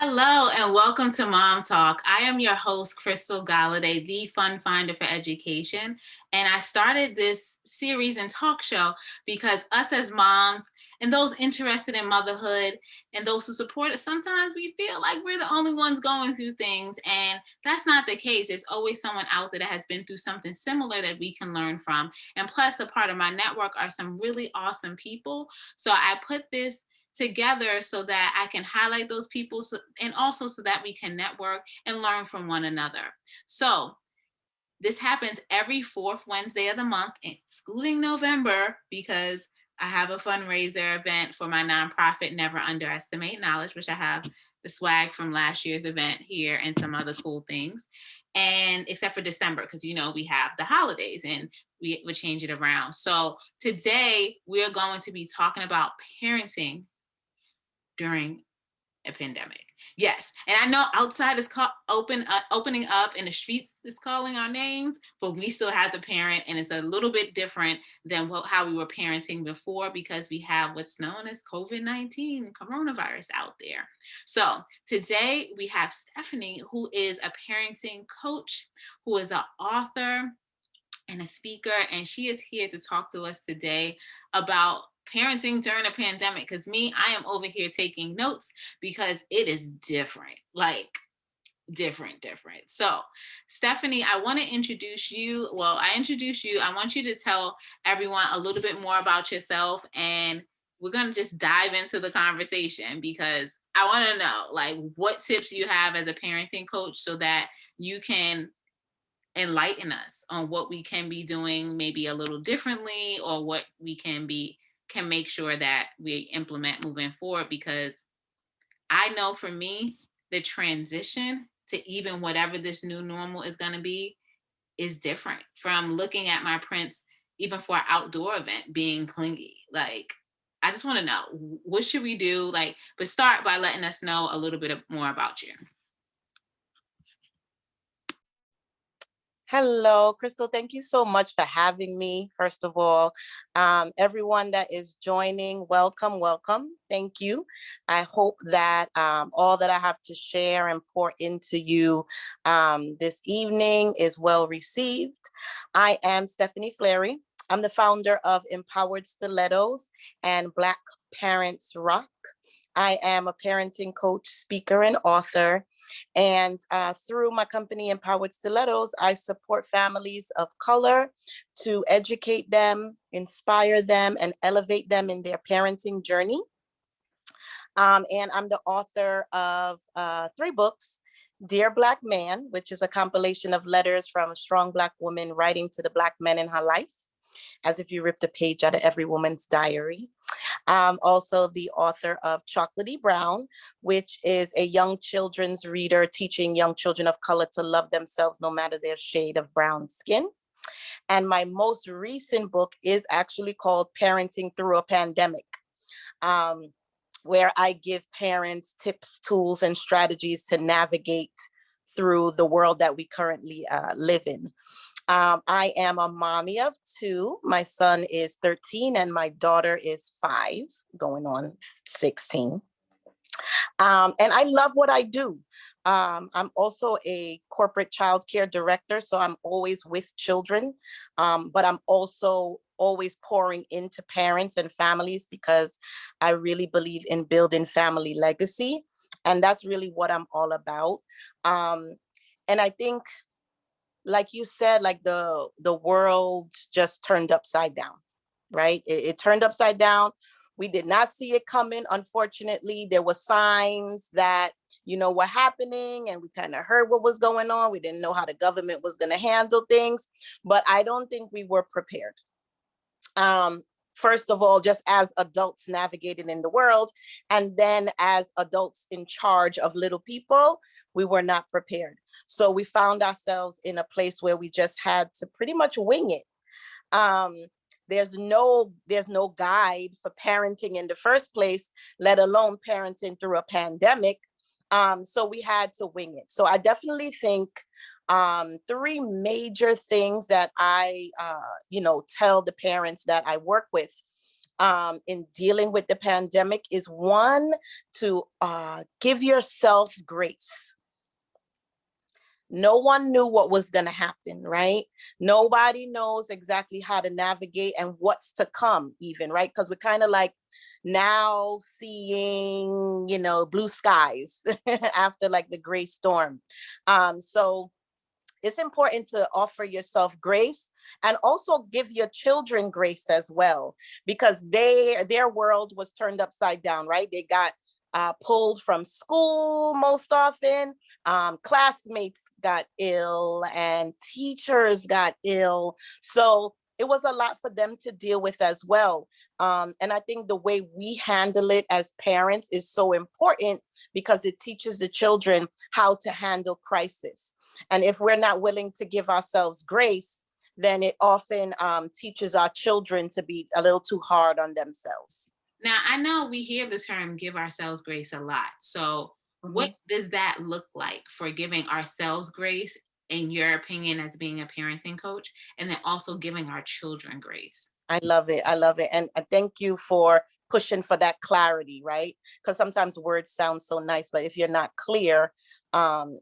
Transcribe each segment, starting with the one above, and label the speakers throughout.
Speaker 1: Hello and welcome to Mom Talk. I am your host, Crystal Galladay, the fun finder for education. And I started this series and talk show because us as moms and those interested in motherhood and those who support it, sometimes we feel like we're the only ones going through things. And that's not the case. There's always someone out there that has been through something similar that we can learn from. And plus, a part of my network are some really awesome people. So I put this together so that I can highlight those people and also so that we can network and learn from one another. So this happens every fourth Wednesday of the month, excluding November, because I have a fundraiser event for my nonprofit, Never Underestimate Knowledge, which I have the swag from last year's event here and some other cool things. And except for December, because we have the holidays and we would change it around. So today we're going to be talking about parenting during a pandemic. Yes, and I know outside is opening up, and the streets is calling our names, but we still have the parent, and it's a little bit different than how we were parenting before because we have what's known as COVID-19 coronavirus out there. So today we have Stephanie, who is a parenting coach, who is an author and a speaker, and she is here to talk to us today about parenting during a pandemic. Because I am over here taking notes because it is different, like different. So, Stephanie, I want to introduce you. Well, I introduce you. I want you to tell everyone a little bit more about yourself, and we're going to just dive into the conversation because I want to know, like, what tips you have as a parenting coach so that you can enlighten us on what we can be doing maybe a little differently, or what we can make sure that we implement moving forward. Because I know for me, the transition to even whatever this new normal is going to be is different from looking at my prints, even for an outdoor event, being clingy. Like, I just want to know, what should we do? Like, but start by letting us know a little bit more about you.
Speaker 2: Hello, Crystal. Thank you so much for having me. First of all, everyone that is joining, welcome, welcome. Thank you. I hope that all that I have to share and pour into you this evening is well received. I am Stephanie Flary. I'm the founder of Empowered Stilettos and Black Parents Rock. I am a parenting coach, speaker, and author. And through my company, Empowered Stilettos, I support families of color to educate them, inspire them, and elevate them in their parenting journey. And I'm the author of 3 books: Dear Black Man, which is a compilation of letters from a strong Black woman writing to the Black men in her life, as if you ripped a page out of every woman's diary. Also the author of Chocolatey Brown, which is a young children's reader teaching young children of color to love themselves no matter their shade of brown skin. And my most recent book is actually called Parenting Through a Pandemic, where I give parents tips, tools, and strategies to navigate through the world that we currently live in. I am a mommy of 2. My son is 13 and my daughter is 5, going on 16. And I love what I do. I'm also a corporate childcare director, so I'm always with children, but I'm also always pouring into parents and families because I really believe in building family legacy. And that's really what I'm all about. And I think, like you said, like the world just turned upside down, right? It turned upside down. We did not see it coming. Unfortunately, there were signs that, were happening, and we kind of heard what was going on. We didn't know how the government was going to handle things, but I don't think we were prepared. First of all, just as adults navigating in the world, and then as adults in charge of little people, we were not prepared. So we found ourselves in a place where we just had to pretty much wing it. There's no guide for parenting in the first place, let alone parenting through a pandemic. So we had to wing it. So I definitely think 3 major things that I, tell the parents that I work with. in dealing with the pandemic is one, to give yourself grace. No one knew what was going to happen, right? Nobody knows exactly how to navigate and what's to come even, right? Because we're kind of like now seeing, blue skies after like the gray storm. So it's important to offer yourself grace and also give your children grace as well, because their world was turned upside down, right? They got pulled from school most often. Classmates got ill and teachers got ill. So it was a lot for them to deal with as well. And I think the way we handle it as parents is so important, because it teaches the children how to handle crisis. And if we're not willing to give ourselves grace, then it often teaches our children to be a little too hard on themselves.
Speaker 1: Now, I know we hear the term give ourselves grace a lot. So, what
Speaker 2: Mhm.
Speaker 1: does that look like for giving ourselves grace, in your opinion, as being a parenting coach, and then also giving our children grace?
Speaker 2: I love it. I love it. And thank you for pushing for that clarity, right? Because sometimes words sound so nice, but if you're not clear,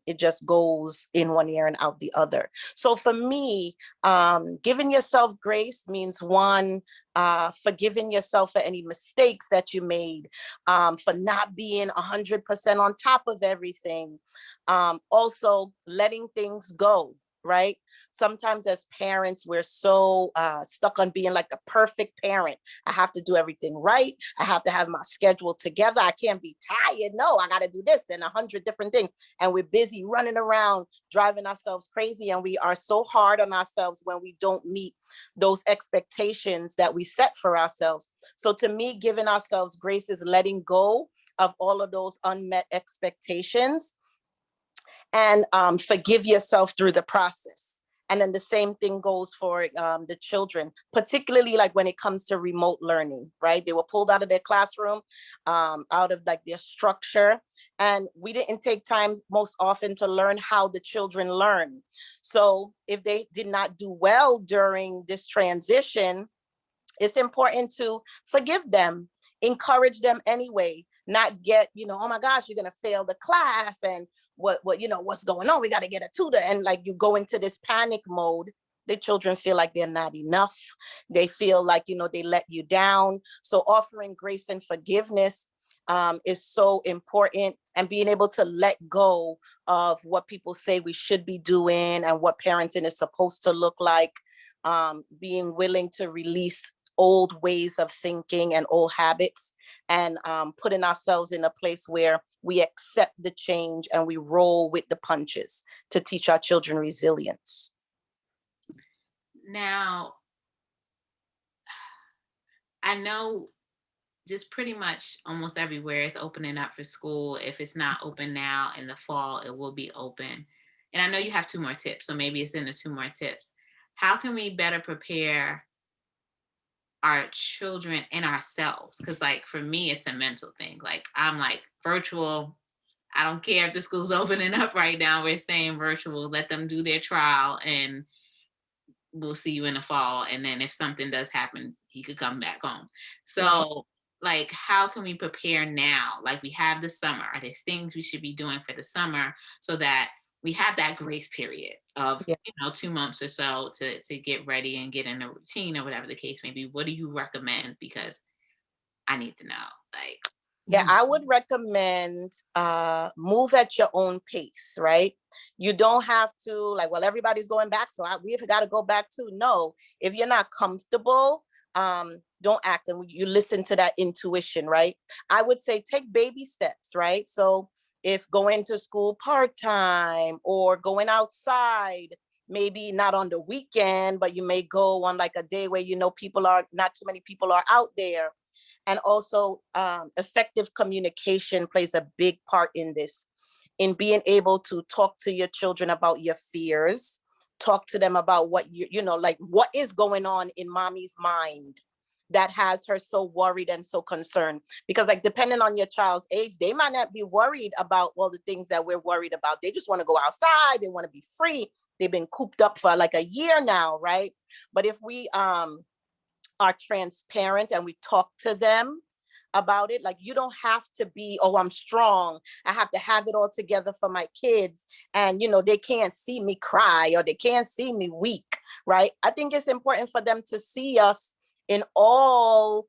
Speaker 2: it just goes in one ear and out the other. So for me, giving yourself grace means one, forgiving yourself for any mistakes that you made, for not being 100% on top of everything. Also letting things go, right? Sometimes as parents, we're so stuck on being like a perfect parent. I have to do everything right. I have to have my schedule together. I can't be tired. No, I got to do this and 100 different things. And we're busy running around, driving ourselves crazy. And we are so hard on ourselves when we don't meet those expectations that we set for ourselves. So to me, giving ourselves grace is letting go of all of those unmet expectations, and forgive yourself through the process. And then the same thing goes for the children, particularly like when it comes to remote learning, right? They were pulled out of their classroom, out of like their structure. And we didn't take time most often to learn how the children learn. So if they did not do well during this transition, it's important to forgive them, encourage them anyway, not get, oh my gosh, you're going to fail the class. And what's going on? We got to get a tutor. And like you go into this panic mode. The children feel like they're not enough. They feel like, they let you down. So offering grace and forgiveness is so important, and being able to let go of what people say we should be doing and what parenting is supposed to look like. Being willing to release old ways of thinking and old habits, and putting ourselves in a place where we accept the change and we roll with the punches to teach our children resilience.
Speaker 1: Now, I know just pretty much almost everywhere is opening up for school. If it's not open now, in the fall, it will be open. And I know you have 2 more tips, so maybe it's in the 2 more tips. How can we better prepare our children and ourselves? Because like for me, it's a mental thing. Like I'm like virtual. I don't care if the school's opening up right now. We're staying virtual. Let them do their trial, and we'll see you in the fall. And then if something does happen, he could come back home. So, like, how can we prepare now? Like, we have the summer. Are there things we should be doing for the summer so that we have that grace period of,
Speaker 2: Yeah.
Speaker 1: 2 months or so to get ready and get in a routine or whatever the case may be? What do you recommend? Because I need to know. Like,
Speaker 2: Yeah, I would recommend move at your own pace, right? You don't have to like, well, everybody's going back, so we've got to go back too. No, if you're not comfortable, don't act, and you listen to that intuition, right? I would say take baby steps, right? So if going to school part-time or going outside, maybe not on the weekend, but you may go on like a day where people are not too many people are out there. And also effective communication plays a big part in this, in being able to talk to your children about your fears, talk to them about what like what is going on in mommy's mind that has her so worried and so concerned. Because like depending on your child's age, they might not be worried about all the things that we're worried about. They just want to go outside, they want to be free. They've been cooped up for like a year now, right? But if we are transparent and we talk to them about it. Like, you don't have to be, oh, I'm strong, I have to have it all together for my kids, and they can't see me cry or they can't see me weak, right? I think it's important for them to see us in all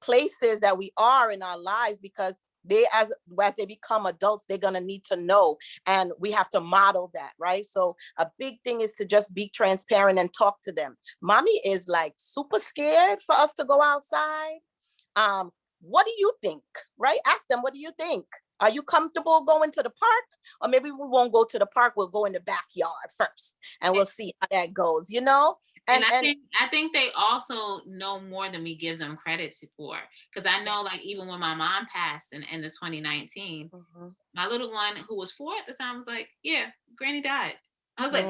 Speaker 2: places that we are in our lives, because they, as they become adults, they're going to need to know, and we have to model that, right? So a big thing is to just be transparent and talk to them. Mommy is like super scared for us to go outside. What do you think? Right? Ask them, what do you think? Are you comfortable going to the park? Or maybe we won't go to the park, we'll go in the backyard first and we'll see how that goes,
Speaker 1: And I think they also know more than we give them credit for. Because I know, like, even when my mom passed in the 2019, my little one, who was 4 at the time, was like, yeah, Granny died. I was like,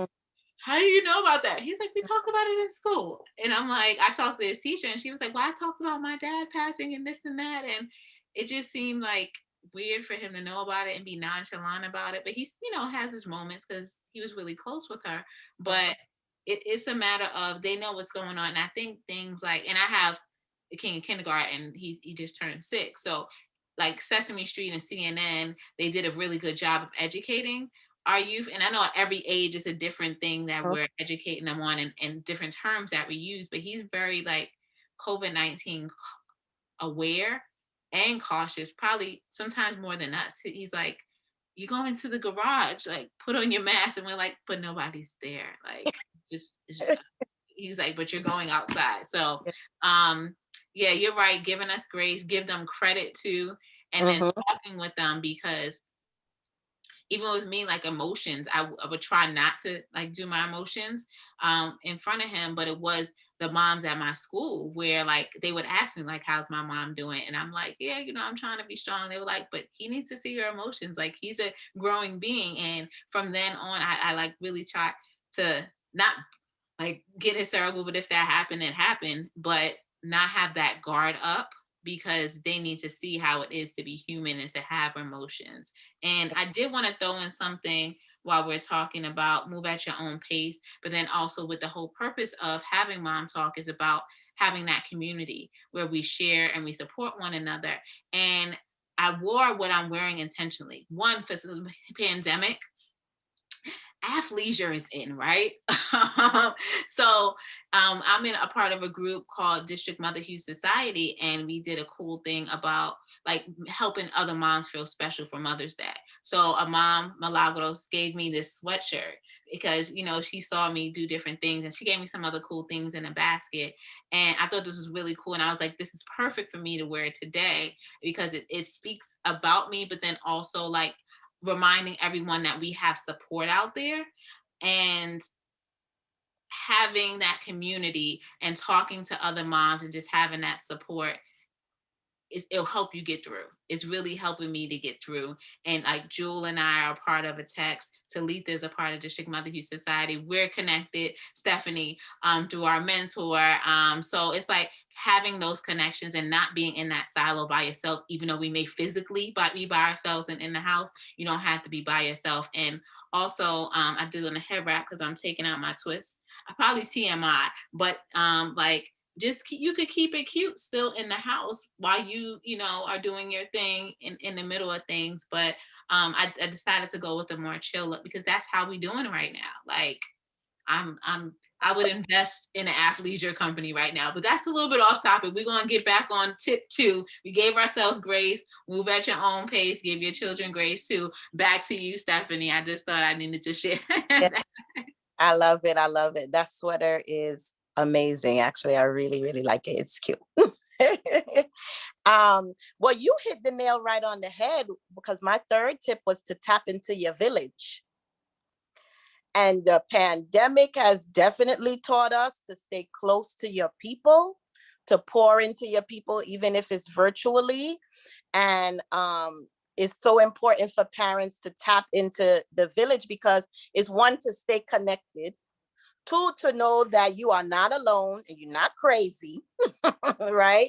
Speaker 1: how do you know about that? He's like, we talked about it in school. And I'm like, I talked to his teacher, and she was like, well, I talked about my dad passing and this and that. And it just seemed like weird for him to know about it and be nonchalant about it. But he's, has his moments because he was really close with her. But it's a matter of, they know what's going on. And I think things like, and I have a king in kindergarten, and he just turned 6. So like Sesame Street and CNN, they did a really good job of educating our youth. And I know every age is a different thing that we're educating them on, and different terms that we use, but he's very like COVID-19 aware and cautious, probably sometimes more than us. He's like, you go into the garage, like put on your mask, and we're like, but nobody's there. Like, it's just he's like, but you're going outside. So yeah, you're right. Giving us grace, give them credit too, and then talking with them, because even with me, like emotions, I would try not to like do my emotions in front of him. But it was the moms at my school where like they would ask me like, how's my mom doing? And I'm like, yeah, I'm trying to be strong. They were like, but he needs to see your emotions. Like, he's a growing being. And from then on, I like really try to not like get hysterical, but if that happened, it happened, but not have that guard up, because they need to see how it is to be human and to have emotions. And I did want to throw in something while we're talking about move at your own pace, but then also with the whole purpose of having Mom Talk is about having that community where we share and we support one another. And I wore what I'm wearing intentionally. One, for the pandemic, athleisure is in, right? So I'm in a part of a group called District Motherhood Society, and we did a cool thing about like helping other moms feel special for Mother's Day. So a mom, Milagros, gave me this sweatshirt because she saw me do different things, and she gave me some other cool things in a basket, and I thought this was really cool. And I was like, this is perfect for me to wear today, because it speaks about me, but then also like reminding everyone that we have support out there, and having that community and talking to other moms and just having that support it'll help you get through. It's really helping me to get through. And like Jewel and I are part of a text. Talitha is a part of District Motherhood Society. We're connected, Stephanie, through our mentor. So it's like having those connections and not being in that silo by yourself, even though we may physically be by ourselves and in the house, you don't have to be by yourself. And also I did on a head wrap because I'm taking out my twist. I probably TMI, but like, you could keep it cute still in the house while you are doing your thing in the middle of things. But I decided to go with a more chill look because that's how we doing right now. Like I would invest in an athleisure company right now, but that's a little bit off topic. We're going to get back on tip 2. We gave ourselves grace, move at your own pace, give your children grace too. Back to you, Stephanie. I just thought I needed to share.
Speaker 2: Yeah, I love it. I love it. That sweater is amazing. Actually, I really, really like it. It's cute. Well, you hit the nail right on the head, because my third tip was to tap into your village. And the pandemic has definitely taught us to stay close to your people, to pour into your people, even if it's virtually. And it's so important for parents to tap into the village, because it's one, to stay connected, 2, to know that you are not alone and you're not crazy, right?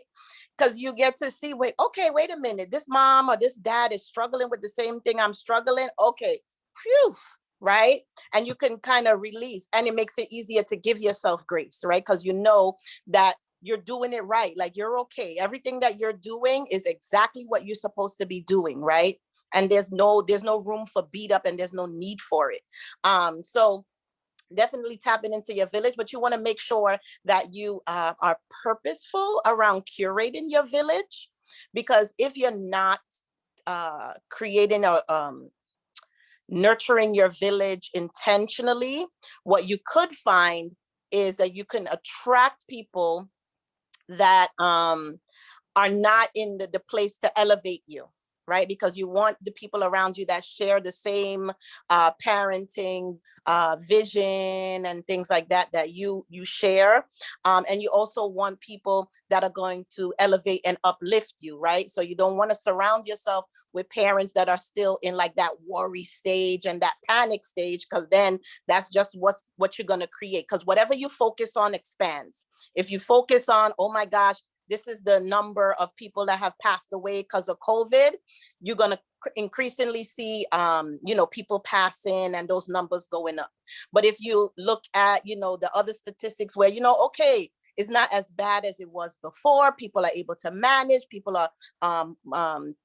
Speaker 2: Because you get to see, wait a minute, this mom or this dad is struggling with the same thing I'm struggling. Okay, phew, right? And you can kind of release, and it makes it easier to give yourself grace, right? Because you know that you're doing it right. Like you're okay. Everything that you're doing is exactly what you're supposed to be doing, right? And there's no room for beat up, and there's no need for it. So definitely tapping into your village, but you want to make sure that you are purposeful around curating your village, because if you're not creating a nurturing your village intentionally, what you could find is that you can attract people that are not in the place to elevate you, right? Because you want the people around you that share the same parenting vision and things like that that you share, and you also want people that are going to elevate and uplift you, right? So you don't want to surround yourself with parents that are still in like that worry stage and that panic stage, because then that's just what you're going to create. Because whatever you focus on expands. If you focus on, oh my gosh, this is the number of people that have passed away because of COVID, you're going to increasingly see, people passing and those numbers going up. But if you look at, the other statistics where, okay, it's not as bad as it was before. People are able to manage. People are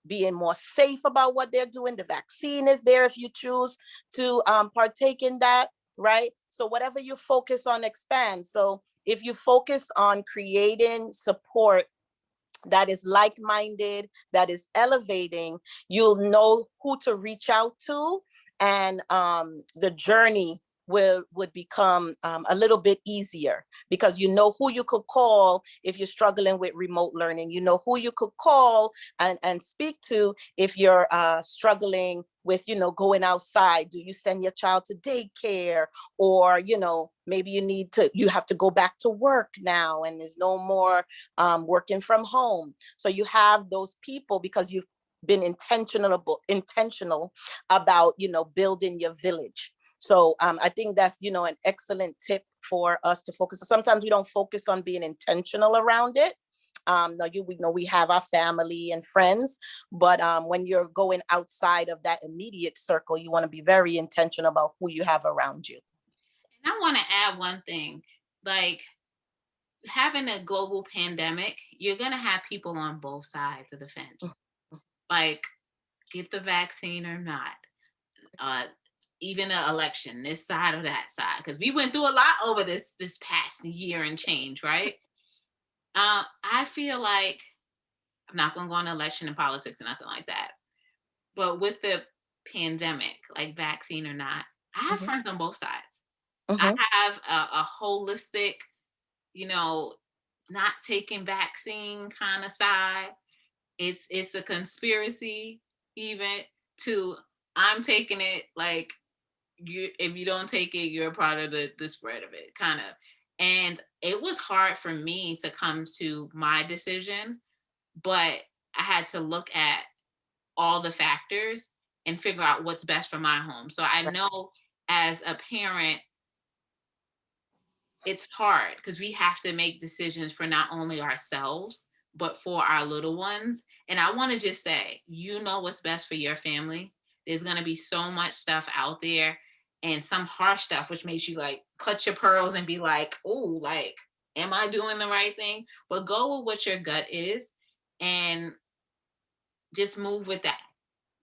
Speaker 2: being more safe about what they're doing. The vaccine is there if you choose to partake in that, right? So whatever you focus on expands. So if you focus on creating support that is like-minded, that is elevating, you'll know who to reach out to, and the journey would become a little bit easier, because you know who you could call if you're struggling with remote learning. You know who you could call and speak to if you're struggling with, going outside. Do you send your child to daycare, or, maybe you have to go back to work now and there's no more working from home. So you have those people because you've been intentional about, building your village. So I think that's, an excellent tip for us to focus. Sometimes we don't focus on being intentional around it. We know we have our family and friends, but when you're going outside of that immediate circle, you want to be very intentional about who you have around you.
Speaker 1: And I want to add one thing, like having a global pandemic, you're going to have people on both sides of the fence. Like, get the vaccine or not. Uh, even the election, this side or that side, because we went through a lot over this past year and change, right? I feel like I'm not going to go on election and politics and nothing like that. But with the pandemic, like vaccine or not, I have
Speaker 2: Mhm,
Speaker 1: friends on both sides. I
Speaker 2: mhm,
Speaker 1: have a holistic, you know, not taking vaccine kind of side. It's a conspiracy even to I'm taking it, like, you, if you don't take it, you're a part of the spread of it, kind of. And it was hard for me to come to my decision, but I had to look at all the factors and figure out what's best for my home. So I
Speaker 2: right,
Speaker 1: know as a parent, it's hard because we have to make decisions for not only ourselves, but for our little ones. And I want to just say, you know what's best for your family. There's going to be so much stuff out there and some harsh stuff, which makes you like clutch your pearls and be like, oh, like, am I doing the right thing? But go with what your gut is and just move with that,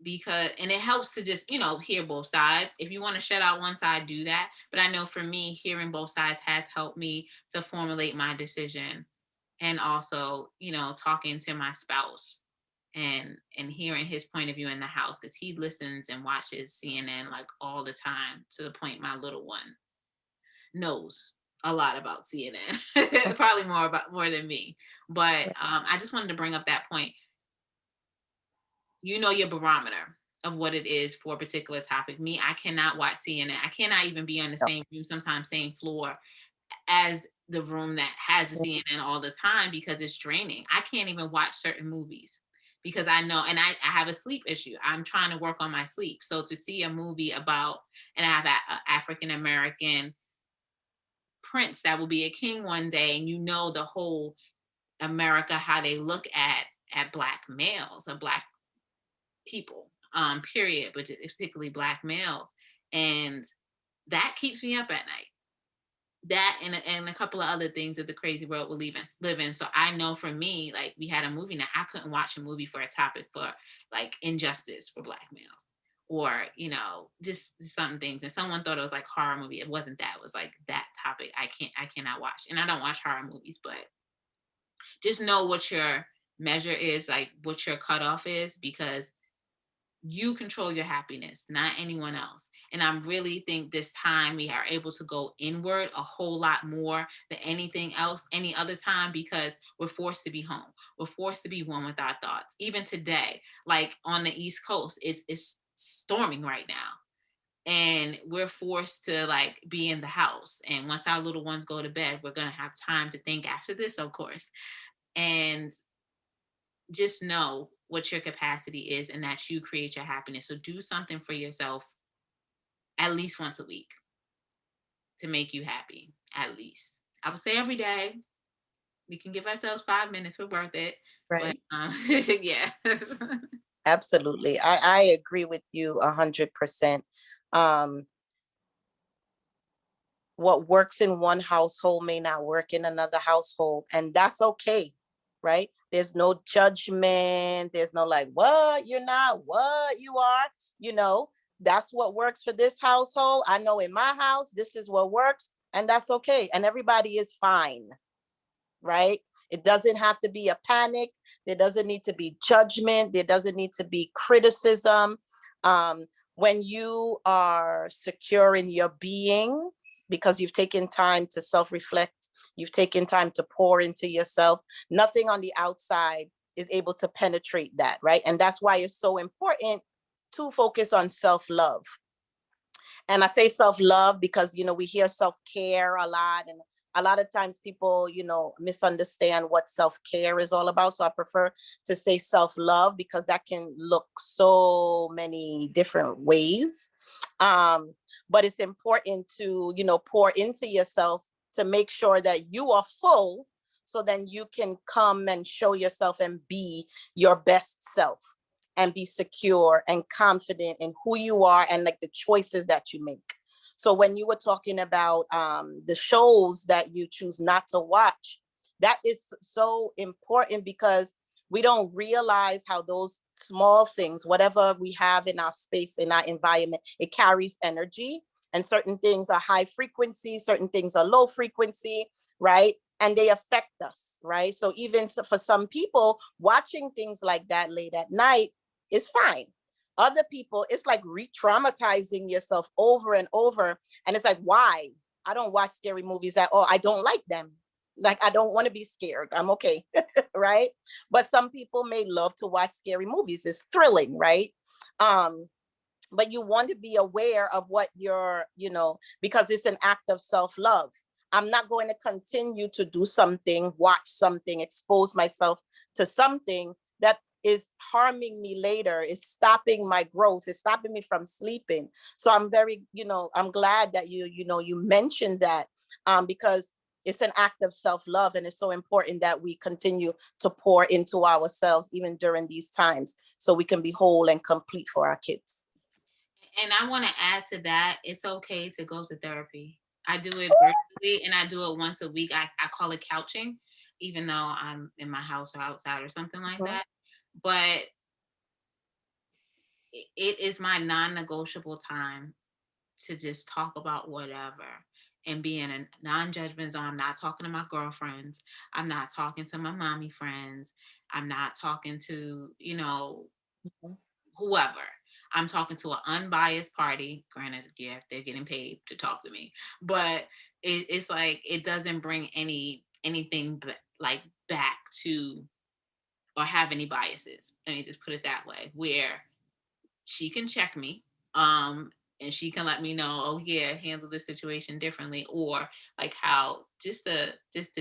Speaker 1: because and it helps to just hear both sides. If you want to shut out one side, do that, but I know for me, hearing both sides has helped me to formulate my decision. And also, talking to my spouse and hearing his point of view in the house, because he listens and watches CNN like all the time, to the point my little one knows a lot about CNN. Probably more than me. But
Speaker 2: right.
Speaker 1: I just wanted to bring up that point. Your barometer of what it is for a particular topic. Me, I cannot watch CNN. I cannot even be on the
Speaker 2: No.
Speaker 1: same room, sometimes same floor as the room that has the CNN all the time, because it's draining. I can't even watch certain movies because I know, and I have a sleep issue. I'm trying to work on my sleep. So to see a movie about, and I have an African American prince that will be a king one day, and the whole America, how they look at black males or black people, period, but particularly black males. And that keeps me up at night. that and a couple of other things that the crazy world will live in. So I know for me, like we had a movie now, I couldn't watch a movie for a topic for like injustice for Black males, or just some things. And someone thought it was like horror movie. It wasn't that. It was like that topic. I cannot watch, and I don't watch horror movies, but just know what your measure is, like what your cutoff is, because you control your happiness, not anyone else. And I really think this time we are able to go inward a whole lot more than anything else, any other time, because we're forced to be home. We're forced to be one with our thoughts. Even today, like on the East Coast, it's storming right now. And we're forced to like be in the house. And once our little ones go to bed, we're gonna have time to think after this, of course. And just know what your capacity is and that you create your happiness. So do something for yourself at least once a week to make you happy. At least. I would say every day. We can give ourselves 5 minutes. We're worth it. But
Speaker 2: Right.
Speaker 1: yeah.
Speaker 2: Absolutely. I agree with you 100%. Um, what works in one household may not work in another household, and that's okay. Right? There's no judgment. There's no like, what you're not, what you are. You know, that's what works for this household. I know in my house, this is what works, and that's okay. And everybody is fine. Right? It doesn't have to be a panic. There doesn't need to be judgment. There doesn't need to be criticism. Um, when you are secure in your being, because you've taken time to self-reflect, you've taken time to pour into yourself, nothing on the outside is able to penetrate that, right? And that's why it's so important to focus on self-love. And I say self-love because, we hear self-care a lot, and a lot of times people, misunderstand what self-care is all about. So I prefer to say self-love because that can look so many different ways. But it's important to, pour into yourself to make sure that you are full, so then you can come and show yourself and be your best self and be secure and confident in who you are and like the choices that you make. So when you were talking about the shows that you choose not to watch, that is so important because we don't realize how those small things, whatever we have in our space, in our environment, it carries energy. And certain things are high frequency, certain things are low frequency, right? And they affect us, right? So even for some people, watching things like that late at night is fine. Other people, it's like re-traumatizing yourself over and over. And it's like, why? I don't watch scary movies at all. I don't like them. Like, I don't want to be scared. I'm okay. Right? But some people may love to watch scary movies. It's thrilling, right? But you want to be aware of what you're, because it's an act of self-love. I'm not going to continue to do something, watch something, expose myself to something that is harming me later, is stopping my growth, is stopping me from sleeping. So I'm very, I'm glad that you mentioned that, because it's an act of self-love, and it's so important that we continue to pour into ourselves even during these times so we can be whole and complete for our kids.
Speaker 1: And I want to add to that, it's okay to go to therapy. I do it virtually and I do it once a week. I call it couching, even though I'm in my house or outside or something like
Speaker 2: Mhm.
Speaker 1: that. But it is my non-negotiable time to just talk about whatever and be in a non-judgment zone. I'm not talking to my girlfriends. I'm not talking to my mommy friends. I'm not talking to,
Speaker 2: Mhm.
Speaker 1: whoever. I'm talking to an unbiased party. Granted, yeah, they're getting paid to talk to me, but it's like it doesn't bring anything like back to or have any biases. Let me just put it that way, where she can check me, and she can let me know, oh yeah, handle this situation differently, or like how just to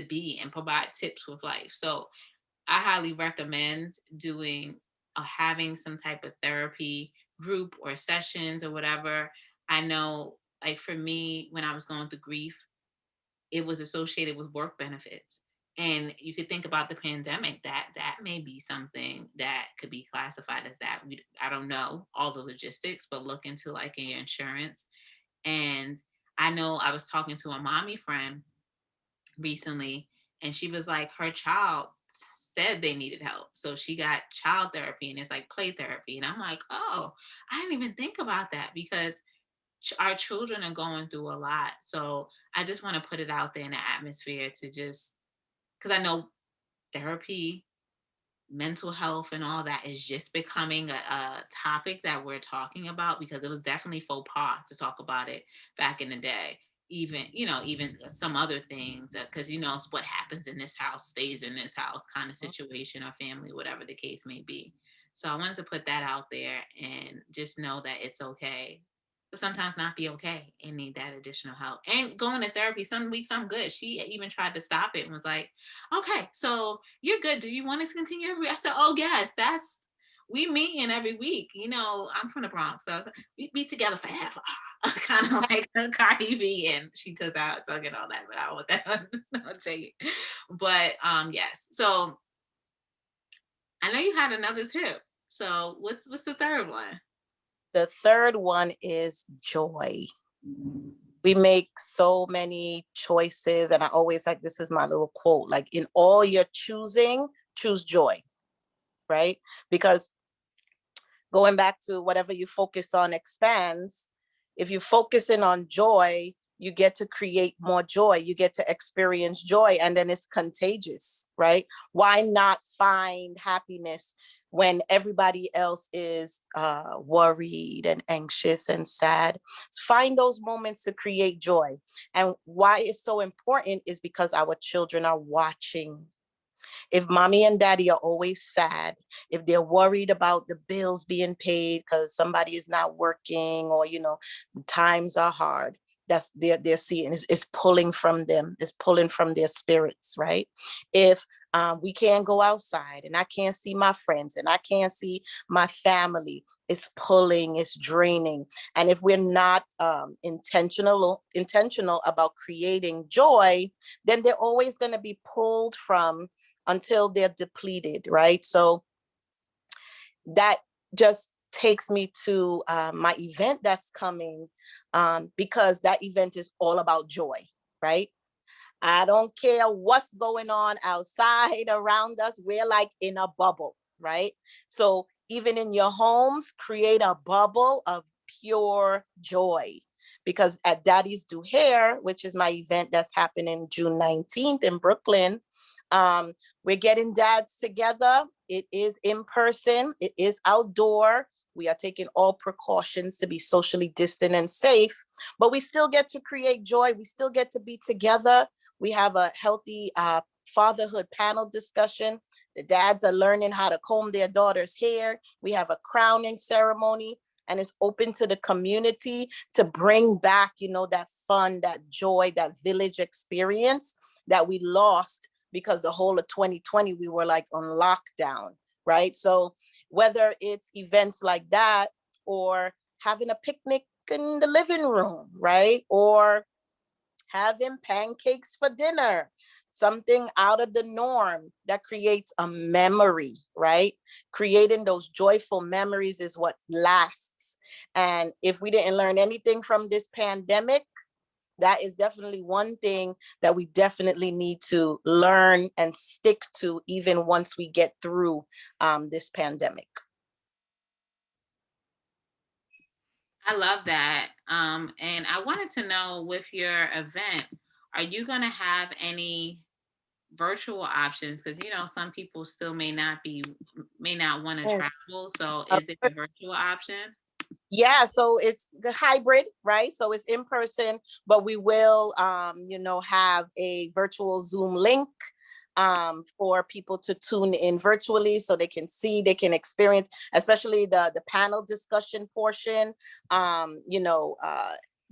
Speaker 1: be and provide tips with life. So I highly recommend doing having some type of therapy group or sessions or whatever. I know, like for me, when I was going through grief, it was associated with work benefits. And you could think about the pandemic, that may be something that could be classified as that. I don't know all the logistics, but look into like in your insurance. And I know I was talking to a mommy friend recently, and she was like, her child said they needed help. So she got child therapy, and it's like play therapy. And I'm like, oh, I didn't even think about that, because our children are going through a lot. So I just want to put it out there in the atmosphere to just, because I know therapy, mental health, and all that is just becoming a topic that we're talking about, because it was definitely faux pas to talk about it back in the day. Even, even some other things, because, it's what happens in this house stays in this house kind of situation, or family, whatever the case may be. So I wanted to put that out there and just know that it's okay, but sometimes not be okay and need that additional help. And going to therapy, some weeks I'm good. She even tried to stop it and was like, okay, so you're good. Do you want us to continue every week? I said, oh yes, we meeting every week. I'm from the Bronx, so we be together forever. Kind of like Cardi B, and she took out talking all that, but I don't want that. I'll tell you. But yes. So I know you had another tip. So what's the third one?
Speaker 2: The third one is joy. We make so many choices, and I always like, this is my little quote, like, in all your choosing, choose joy, right? Because going back to whatever you focus on expands. If you focus in on joy, you get to create more joy. You get to experience joy, and then it's contagious, right? Why not find happiness when everybody else is worried and anxious and sad? Find those moments to create joy. And why it's so important is because our children are watching. If mommy and daddy are always sad, if they're worried about the bills being paid because somebody is not working, or times are hard, that's they're seeing, it's pulling from them, it's pulling from their spirits, right? If we can't go outside, and I can't see my friends, and I can't see my family, it's pulling, it's draining. And if we're not intentional about creating joy, then they're always going to be pulled from until they're depleted, right? So that just takes me to my event that's coming, because that event is all about joy, right? I don't care what's going on outside around us. We're like in a bubble, right? So even in your homes, create a bubble of pure joy. Because at Daddy's Do Hair, which is my event that's happening June 19th in Brooklyn, we're getting dads together. It is in person, it is outdoor. We are taking all precautions to be socially distant and safe, but we still get to create joy. We still get to be together. We have a healthy fatherhood panel discussion. The dads are learning how to comb their daughter's hair. We have a crowning ceremony, and it's open to the community to bring back, that fun, that joy, that village experience that we lost because the whole of 2020, we were like on lockdown, right? So whether it's events like that, or having a picnic in the living room, right? Or having pancakes for dinner, something out of the norm that creates a memory, right? Creating those joyful memories is what lasts. And if we didn't learn anything from this pandemic, that is definitely one thing that we definitely need to learn and stick to, even once we get through this pandemic.
Speaker 1: I love that. And I wanted to know, with your event, are you going to have any virtual options? Because some people still may not want to
Speaker 2: Mm.
Speaker 1: travel. So is it a virtual option?
Speaker 2: Yeah, so it's the hybrid, right? So it's in person, but we will, have a virtual Zoom link for people to tune in virtually, so they can see, they can experience, especially the panel discussion portion.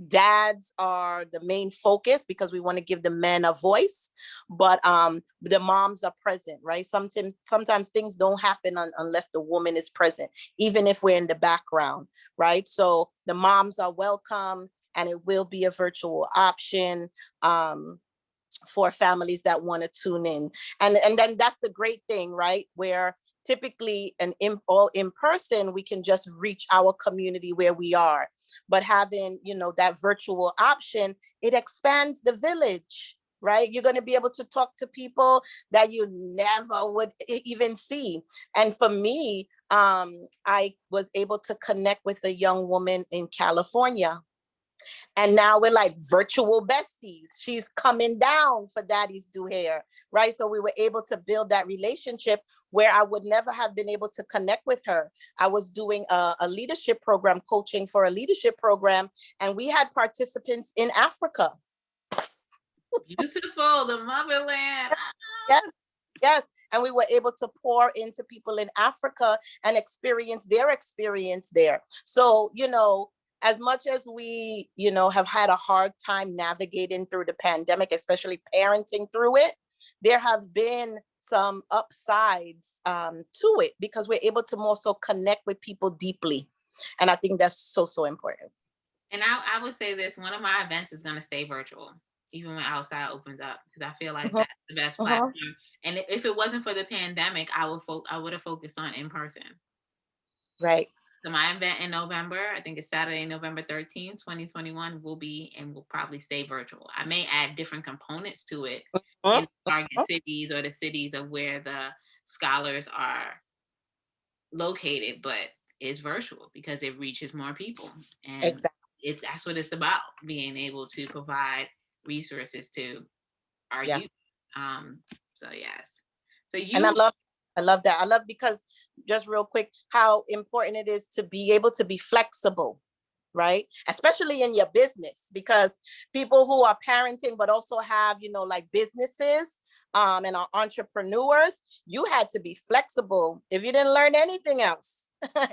Speaker 2: Dads are the main focus because we want to give the men a voice, but the moms are present, right? Sometimes things don't happen unless the woman is present, even if we're in the background, right? So the moms are welcome, and it will be a virtual option for families that want to tune in. And then that's the great thing, right? Where typically all in person, we can just reach our community where we are. but having, that virtual option, it expands the village, right? You're going to be able to talk to people that you never would even see. And for me, I was able to connect with a young woman in California, and now we're like virtual besties. She's coming down for daddy's do hair, right? So we were able to build that relationship where I would never have been able to connect with her. I was doing a leadership program, coaching for a leadership program, and we had participants in Africa.
Speaker 1: Beautiful, the motherland.
Speaker 2: Yes, yes. And we were able to pour into people in Africa and experience their experience there. So, as much as we, have had a hard time navigating through the pandemic, especially parenting through it, there have been some upsides to it, because we're able to more so connect with people deeply. And I think that's so, so important.
Speaker 1: And I would say this, one of my events is going to stay virtual, even when outside opens up, because I feel like
Speaker 2: Mhm,
Speaker 1: that's the best
Speaker 2: mhm.
Speaker 1: platform. And if it wasn't for the pandemic, I would have focused on in person.
Speaker 2: Right.
Speaker 1: So my event in November, I think it's Saturday, November 13th, 2021, will probably stay virtual. I may add different components to it
Speaker 2: Mhm,
Speaker 1: in target
Speaker 2: mhm.
Speaker 1: cities or the cities of where the scholars are located, but it's virtual because it reaches more people. And
Speaker 2: Exactly.
Speaker 1: that's what it's about, being able to provide resources to our
Speaker 2: Yeah.
Speaker 1: youth. Um, so yes. So
Speaker 2: And I
Speaker 1: you
Speaker 2: love that. I love, because just real quick, how important it is to be able to be flexible, right? Especially in your business, because people who are parenting, but also have, like businesses, and are entrepreneurs, you had to be flexible. If you didn't learn anything else,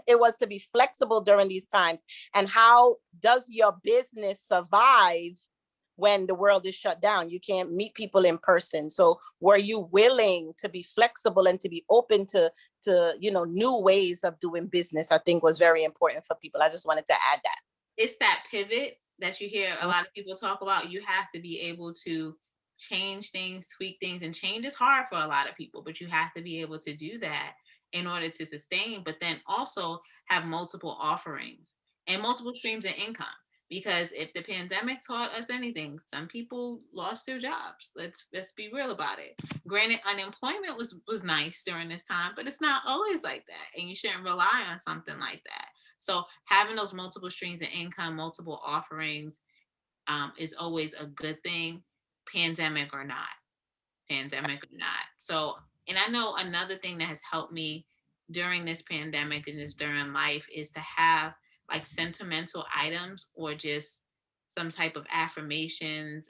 Speaker 2: it was to be flexible during these times. And how does your business survive when the world is shut down? You can't meet people in person. So were you willing to be flexible and to be open to new ways of doing business? I think was very important for people. I just wanted to add that.
Speaker 1: It's that pivot that you hear a lot of people talk about. You have to be able to change things, tweak things, and change is hard for a lot of people, but you have to be able to do that in order to sustain, but then also have multiple offerings and multiple streams of income. Because if the pandemic taught us anything, some people lost their jobs. Let's be real about it. Granted, unemployment was nice during this time, but it's not always like that, and you shouldn't rely on something like that. So having those multiple streams of income, multiple offerings, is always a good thing, pandemic or not. Pandemic or not. So, and I know another thing that has helped me during this pandemic and just during life is to have like sentimental items or just some type of affirmations,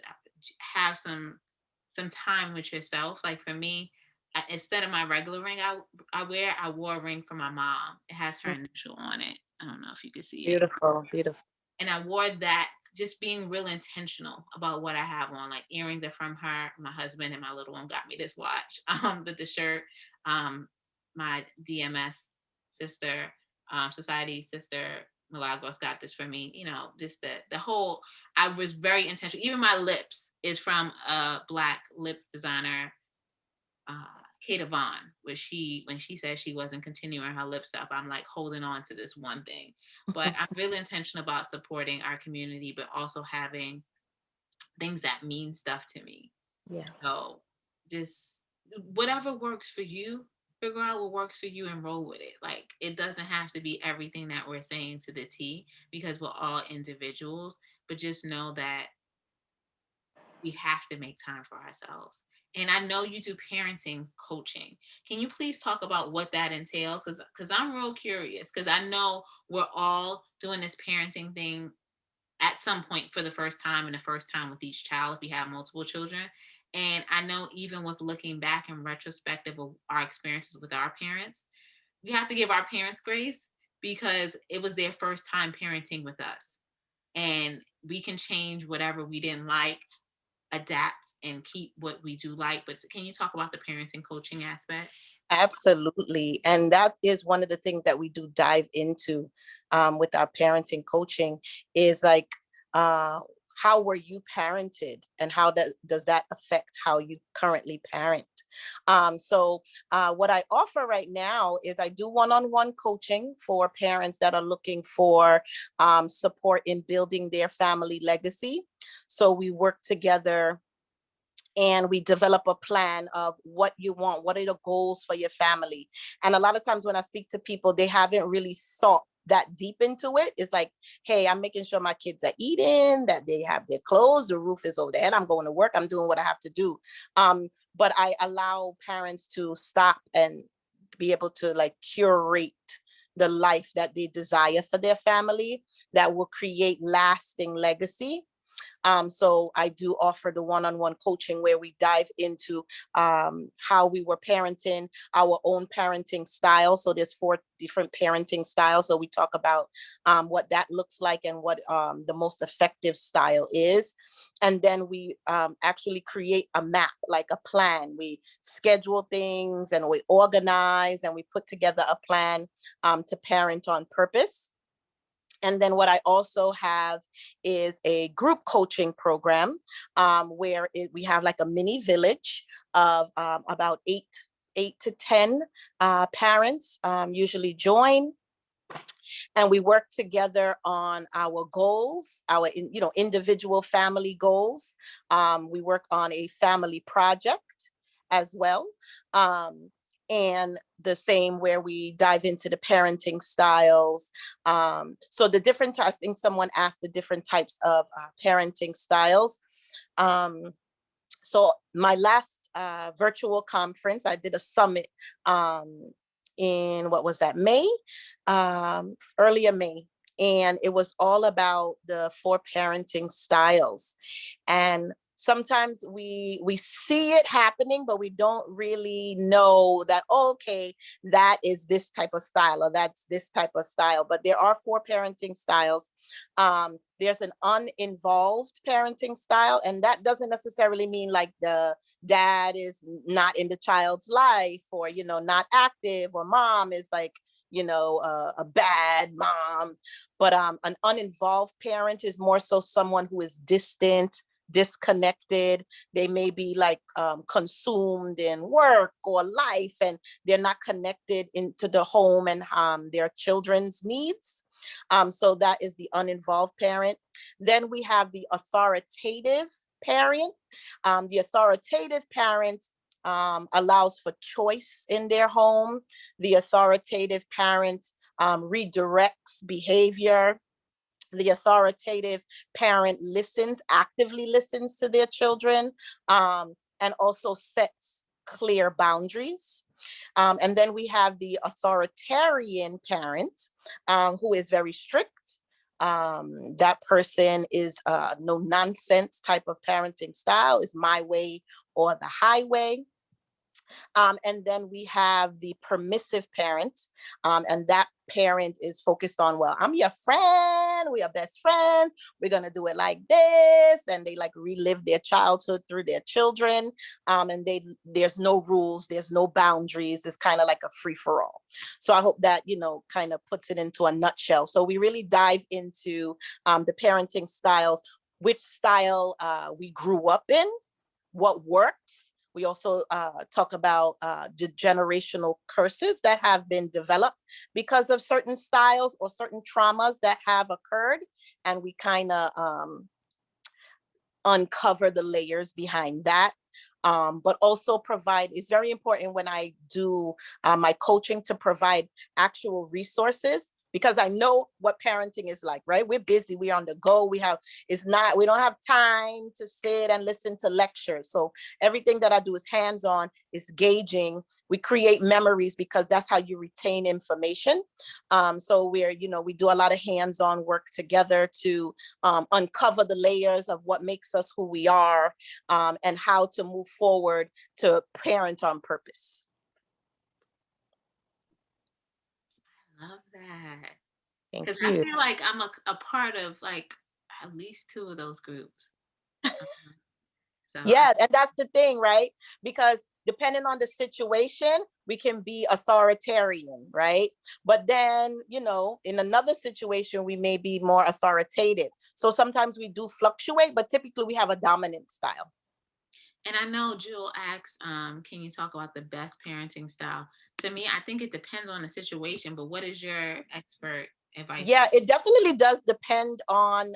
Speaker 1: have some time with yourself. Like for me, instead of my regular ring I wore a ring for my mom. It has her initial on it. I don't know if you can see it.
Speaker 2: Beautiful, beautiful.
Speaker 1: And I wore that, just being real intentional about what I have on. Like earrings are from her. My husband and my little one got me this watch. But the shirt, my DMS sister, society sister Milagros got this for me. Just the whole. I was very intentional. Even my lips is from a Black lip designer, uh, Kata Vaughn, when she said she wasn't continuing her lip stuff, I'm like holding on to this one thing. But I'm really intentional about supporting our community, but also having things that mean stuff to me.
Speaker 2: Yeah.
Speaker 1: So just whatever works for you, figure out what works for you and roll with it. Like it doesn't have to be everything that we're saying to the T, because we're all individuals, but just know that we have to make time for ourselves. And I know you do parenting coaching. Can you please talk about what that entails? Because I'm real curious, because I know we're all doing this parenting thing at some point for the first time, and the first time with each child if we have multiple children. And I know even with looking back in retrospective of our experiences with our parents, we have to give our parents grace because it was their first time parenting with us. And we can change whatever we didn't like, adapt and keep what we do like. But can you talk about the parenting coaching aspect?
Speaker 2: Absolutely. And that is one of the things that we do dive into with our parenting coaching is like, how were you parented, and how does that affect how you currently parent? What I offer right now is I do one-on-one coaching for parents that are looking for support in building their family legacy. So we work together and we develop a plan of what you want, what are the goals for your family. And a lot of times when I speak to people, they haven't really thought that deep into it. It's like, hey, I'm making sure my kids are eating, that they have their clothes, the roof is over their head, I'm going to work, I'm doing what I have to do. But I allow parents to stop and be able to like curate the life that they desire for their family that will create lasting legacy. So I do offer the one-on-one coaching where we dive into how we were parenting, our own parenting style. So there's 4 different parenting styles. So we talk about what that looks like and what the most effective style is. And then we actually create a map, like a plan. We schedule things and we organize and we put together a plan to parent on purpose. And then what I also have is a group coaching program where we have like a mini village of about 8 to 10 parents usually join. And we work together on our goals, our individual family goals. We work on a family project as well. And the same where we dive into the parenting styles. So the different, I think someone asked the different types of parenting styles. So my last virtual conference, I did a summit in, what was that, May, earlier May. And it was all about the 4 parenting styles. And sometimes we see it happening, but we don't really know that, oh, okay, that is this type of style or that's this type of style. But there are 4 parenting styles. There's an uninvolved parenting style, and that doesn't necessarily mean like the dad is not in the child's life or, not active, or mom is like, a bad mom. But an uninvolved parent is more so someone who is distant, disconnected. They may be like consumed in work or life, and they're not connected into the home and their children's needs. So that is the uninvolved parent. Then we have the authoritative parent. The authoritative parent allows for choice in their home. The authoritative parent redirects behavior. The authoritative parent actively listens to their children, and also sets clear boundaries. And then we have the authoritarian parent, who is very strict. That person is no nonsense type of parenting style, is my way or the highway. And then we have the permissive parent, and that parent is focused on, well, I'm your friend, we are best friends, we're gonna do it like this, and they like relive their childhood through their children, and there's no rules, there's no boundaries, it's kind of like a free-for-all. So I hope that kind of puts it into a nutshell. So we really dive into the parenting styles, which style we grew up in, what works. We also talk about the generational curses that have been developed because of certain styles or certain traumas that have occurred. And we kind of uncover the layers behind that. But also it's very important when I do my coaching to provide actual resources, because I know what parenting is like, right? We're busy, we're on the go. We don't have time to sit and listen to lectures. So everything that I do is hands-on, is gauging. We create memories because that's how you retain information. So we do a lot of hands-on work together to uncover the layers of what makes us who we are, and how to move forward to parent on purpose.
Speaker 1: Love that.
Speaker 2: Thank
Speaker 1: Because I
Speaker 2: you.
Speaker 1: feel like I'm a part of like at least 2 of those groups. So
Speaker 2: Yeah, and that's the thing, right? Because depending on the situation, we can be authoritarian, right? But then, in another situation, we may be more authoritative. So sometimes we do fluctuate, but typically we have a dominant style.
Speaker 1: And I know Jewel asks, can you talk about the best parenting style? To me, I think it depends on the situation, but what is your expert advice on?
Speaker 2: Yeah, it definitely does depend on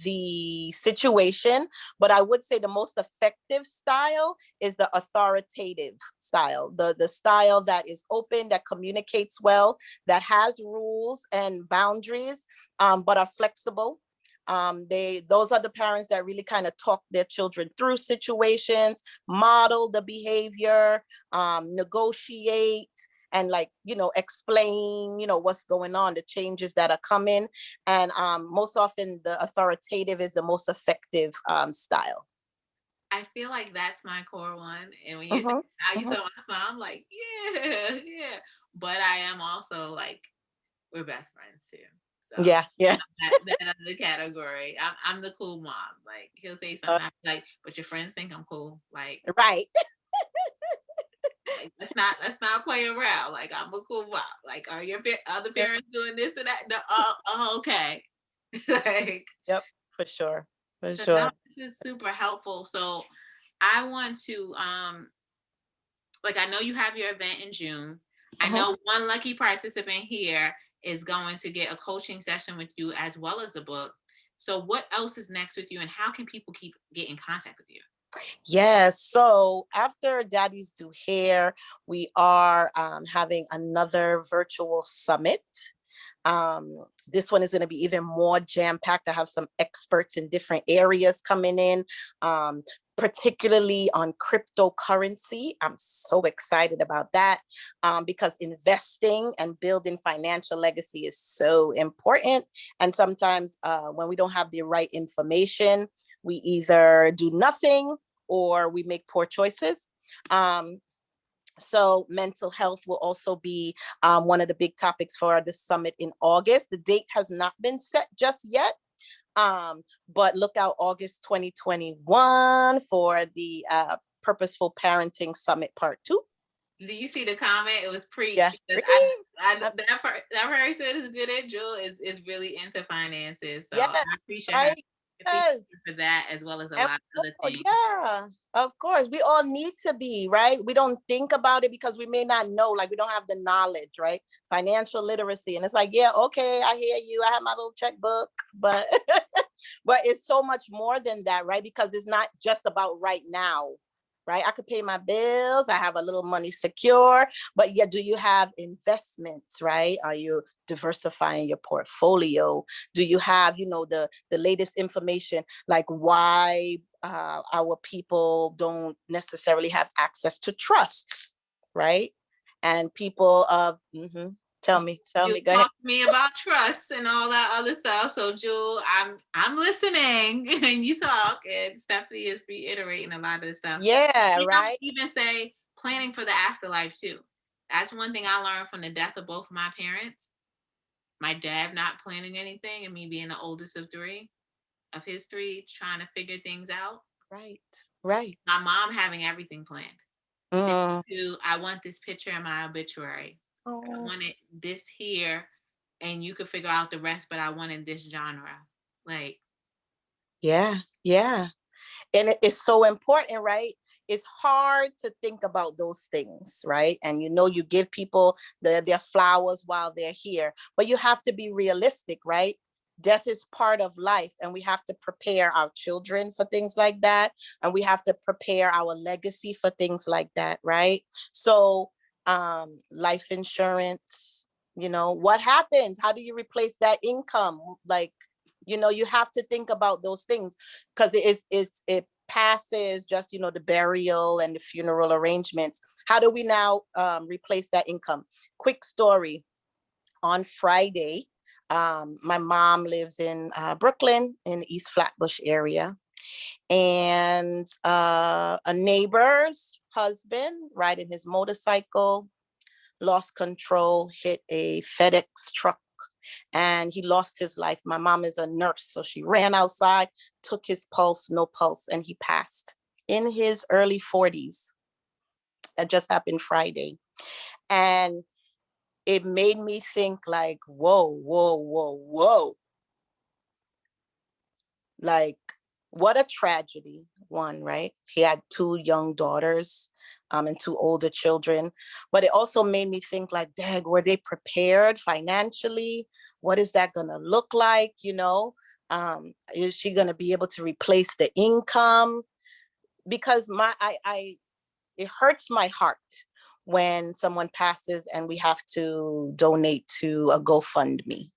Speaker 2: the situation, but I would say the most effective style is the authoritative style, the style that is open, that communicates well, that has rules and boundaries, but are flexible. Those are the parents that really kind of talk their children through situations, model the behavior, negotiate, and like, explain, what's going on, the changes that are coming. And most often the authoritative is the most effective style.
Speaker 1: I feel like that's my core one. And when you say
Speaker 2: Hmm.
Speaker 1: how you
Speaker 2: Hmm.
Speaker 1: saw my smile, I'm like, yeah, yeah. But I am also like, we're best friends too. So
Speaker 2: Yeah, yeah.
Speaker 1: that other category. I'm the cool mom. Like he'll say
Speaker 2: Uh,
Speaker 1: something, I'm like, but your friends think I'm cool.
Speaker 2: right.
Speaker 1: Like let's not play around. Like I'm a cool mom. Like are your other
Speaker 2: Yeah.
Speaker 1: parents doing this and that? No, okay. Like
Speaker 2: Yep, for sure. For
Speaker 1: so
Speaker 2: sure.
Speaker 1: now this is super helpful. So I want to like I know you have your event in June. I
Speaker 2: Mhm.
Speaker 1: know one lucky participant here is going to get a coaching session with you as well as the book. So what else is next with you and how can people keep get in contact with you?
Speaker 2: Yes. So after Daddies Do Hair, we are having another virtual summit. This one is going to be even more jam-packed. I have some experts in different areas coming in, particularly on cryptocurrency. I'm so excited about that because investing and building financial legacy is so important. And sometimes when we don't have the right information, we either do nothing or we make poor choices. So mental health will also be one of the big topics for the summit in August. The date has not been set just yet, but look out August 2021 for the Purposeful Parenting Summit Part 2.
Speaker 1: Do you see the comment? It was
Speaker 2: Yeah.
Speaker 1: preached because
Speaker 2: Uh,
Speaker 1: that person who did it, Jewel, is really into finances. So I
Speaker 2: yes, right.
Speaker 1: appreciate her
Speaker 2: Yes.
Speaker 1: for that as well as a
Speaker 2: And
Speaker 1: lot of other things.
Speaker 2: yeah, of course. We all need to be, right? We don't think about it because we may not know, like we don't have the knowledge, right? Financial literacy. And it's like, yeah, okay, I hear you. I have my little checkbook, but but it's so much more than that, right? Because it's not just about right now. Right. I could pay my bills. I have a little money secure, but yeah, do you have investments, right? Are you diversifying your portfolio? Do you have, the latest information, like why our people don't necessarily have access to trusts, right? And people of, tell
Speaker 1: You
Speaker 2: me, go ahead.
Speaker 1: talk to me about trust and all that other stuff. So Jewel, I'm listening and you talk, and Stephanie is reiterating a lot of the stuff.
Speaker 2: Yeah,
Speaker 1: And I would
Speaker 2: right.
Speaker 1: even say planning for the afterlife too. That's one thing I learned from the death of both my parents. My dad not planning anything and me being the oldest of his three, trying to figure things out.
Speaker 2: Right, right.
Speaker 1: My mom having everything planned.
Speaker 2: Mm.
Speaker 1: To I want this picture in my obituary. I
Speaker 2: Oh,
Speaker 1: wanted this here, and you could figure out the rest, but I wanted this genre. Like,
Speaker 2: yeah, yeah. And it's so important, right? It's hard to think about those things, right? And you give people their flowers while they're here, but you have to be realistic, right? Death is part of life, and we have to prepare our children for things like that, and we have to prepare our legacy for things like that, right? So life insurance, what happens? How do you replace that income? Like, you have to think about those things, because it passes just the burial and the funeral arrangements. How do we now replace that income? Quick story. On Friday, my mom lives in Brooklyn, in the East Flatbush area, and a neighbor's husband riding his motorcycle lost control, hit a FedEx truck, and he lost his life. My mom is a nurse, so she ran outside, took his pulse, no pulse, and he passed in his early 40s. That just happened Friday. And it made me think, like, whoa, whoa, whoa, whoa. Like, what a tragedy. one, right? He had two young daughters and two older children. But it also made me think like, dang, were they prepared financially? What is that going to look like? Is she going to be able to replace the income? Because it hurts my heart when someone passes and we have to donate to a GoFundMe,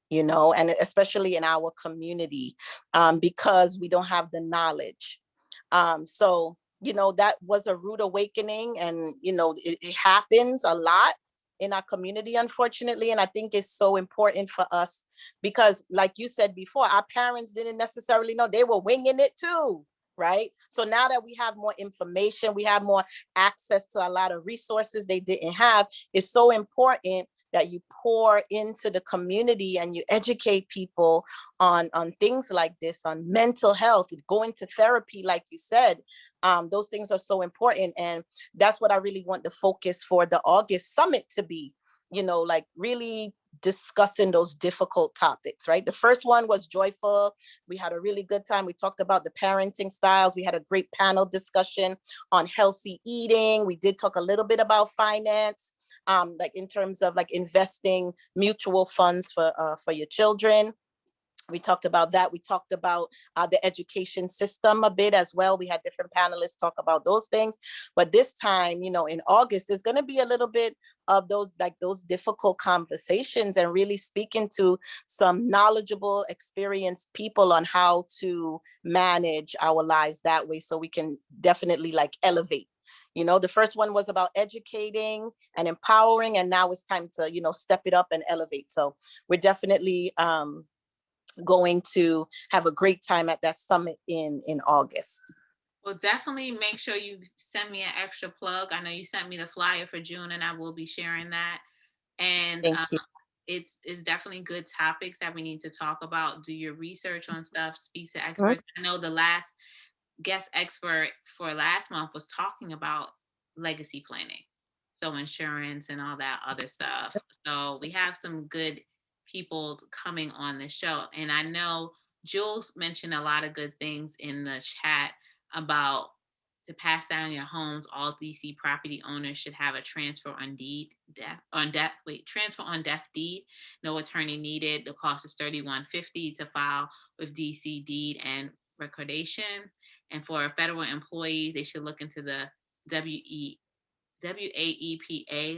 Speaker 2: and especially in our community, because we don't have the knowledge. So, that was a rude awakening, and, it happens a lot in our community, unfortunately. And I think it's so important for us because, like you said before, our parents didn't necessarily know, they were winging it too. Right. So now that we have more information, we have more access to a lot of resources they didn't have. It's so important that you pour into the community and you educate people on things like this, on mental health, going to therapy, like you said. Those things are so important. And that's what I really want the focus for the August summit to be, like really discussing those difficult topics, right? The first one was joyful. We had a really good time. We talked about the parenting styles. We had a great panel discussion on healthy eating. We did talk a little bit about finance, like in terms of like investing mutual funds for your children. We talked about that. We talked about the education system a bit as well. We had different panelists talk about those things. But this time, in August, there's going to be a little bit of those difficult conversations and really speaking to some knowledgeable, experienced people on how to manage our lives that way, so we can definitely like elevate. The first one was about educating and empowering, and now it's time to, step it up and elevate. So we're definitely going to have a great time at that summit in August.
Speaker 1: Well, definitely make sure you send me an extra plug. I know you sent me the flyer for June, and I will be sharing that. And
Speaker 2: Thank you.
Speaker 1: it's definitely good topics that we need to talk about. Do your research on stuff. Speak to
Speaker 2: Mhm.
Speaker 1: experts. I know the last guest expert for last month was talking about legacy planning, so insurance and all that other stuff. So we have some good people coming on the show, and I know Jules mentioned a lot of good things in the chat about to pass down your homes. All DC property owners should have a transfer on transfer on death deed. No attorney needed. The cost is $31.50 to file with DC deed and recordation. And for federal employees, they should look into the WAEPA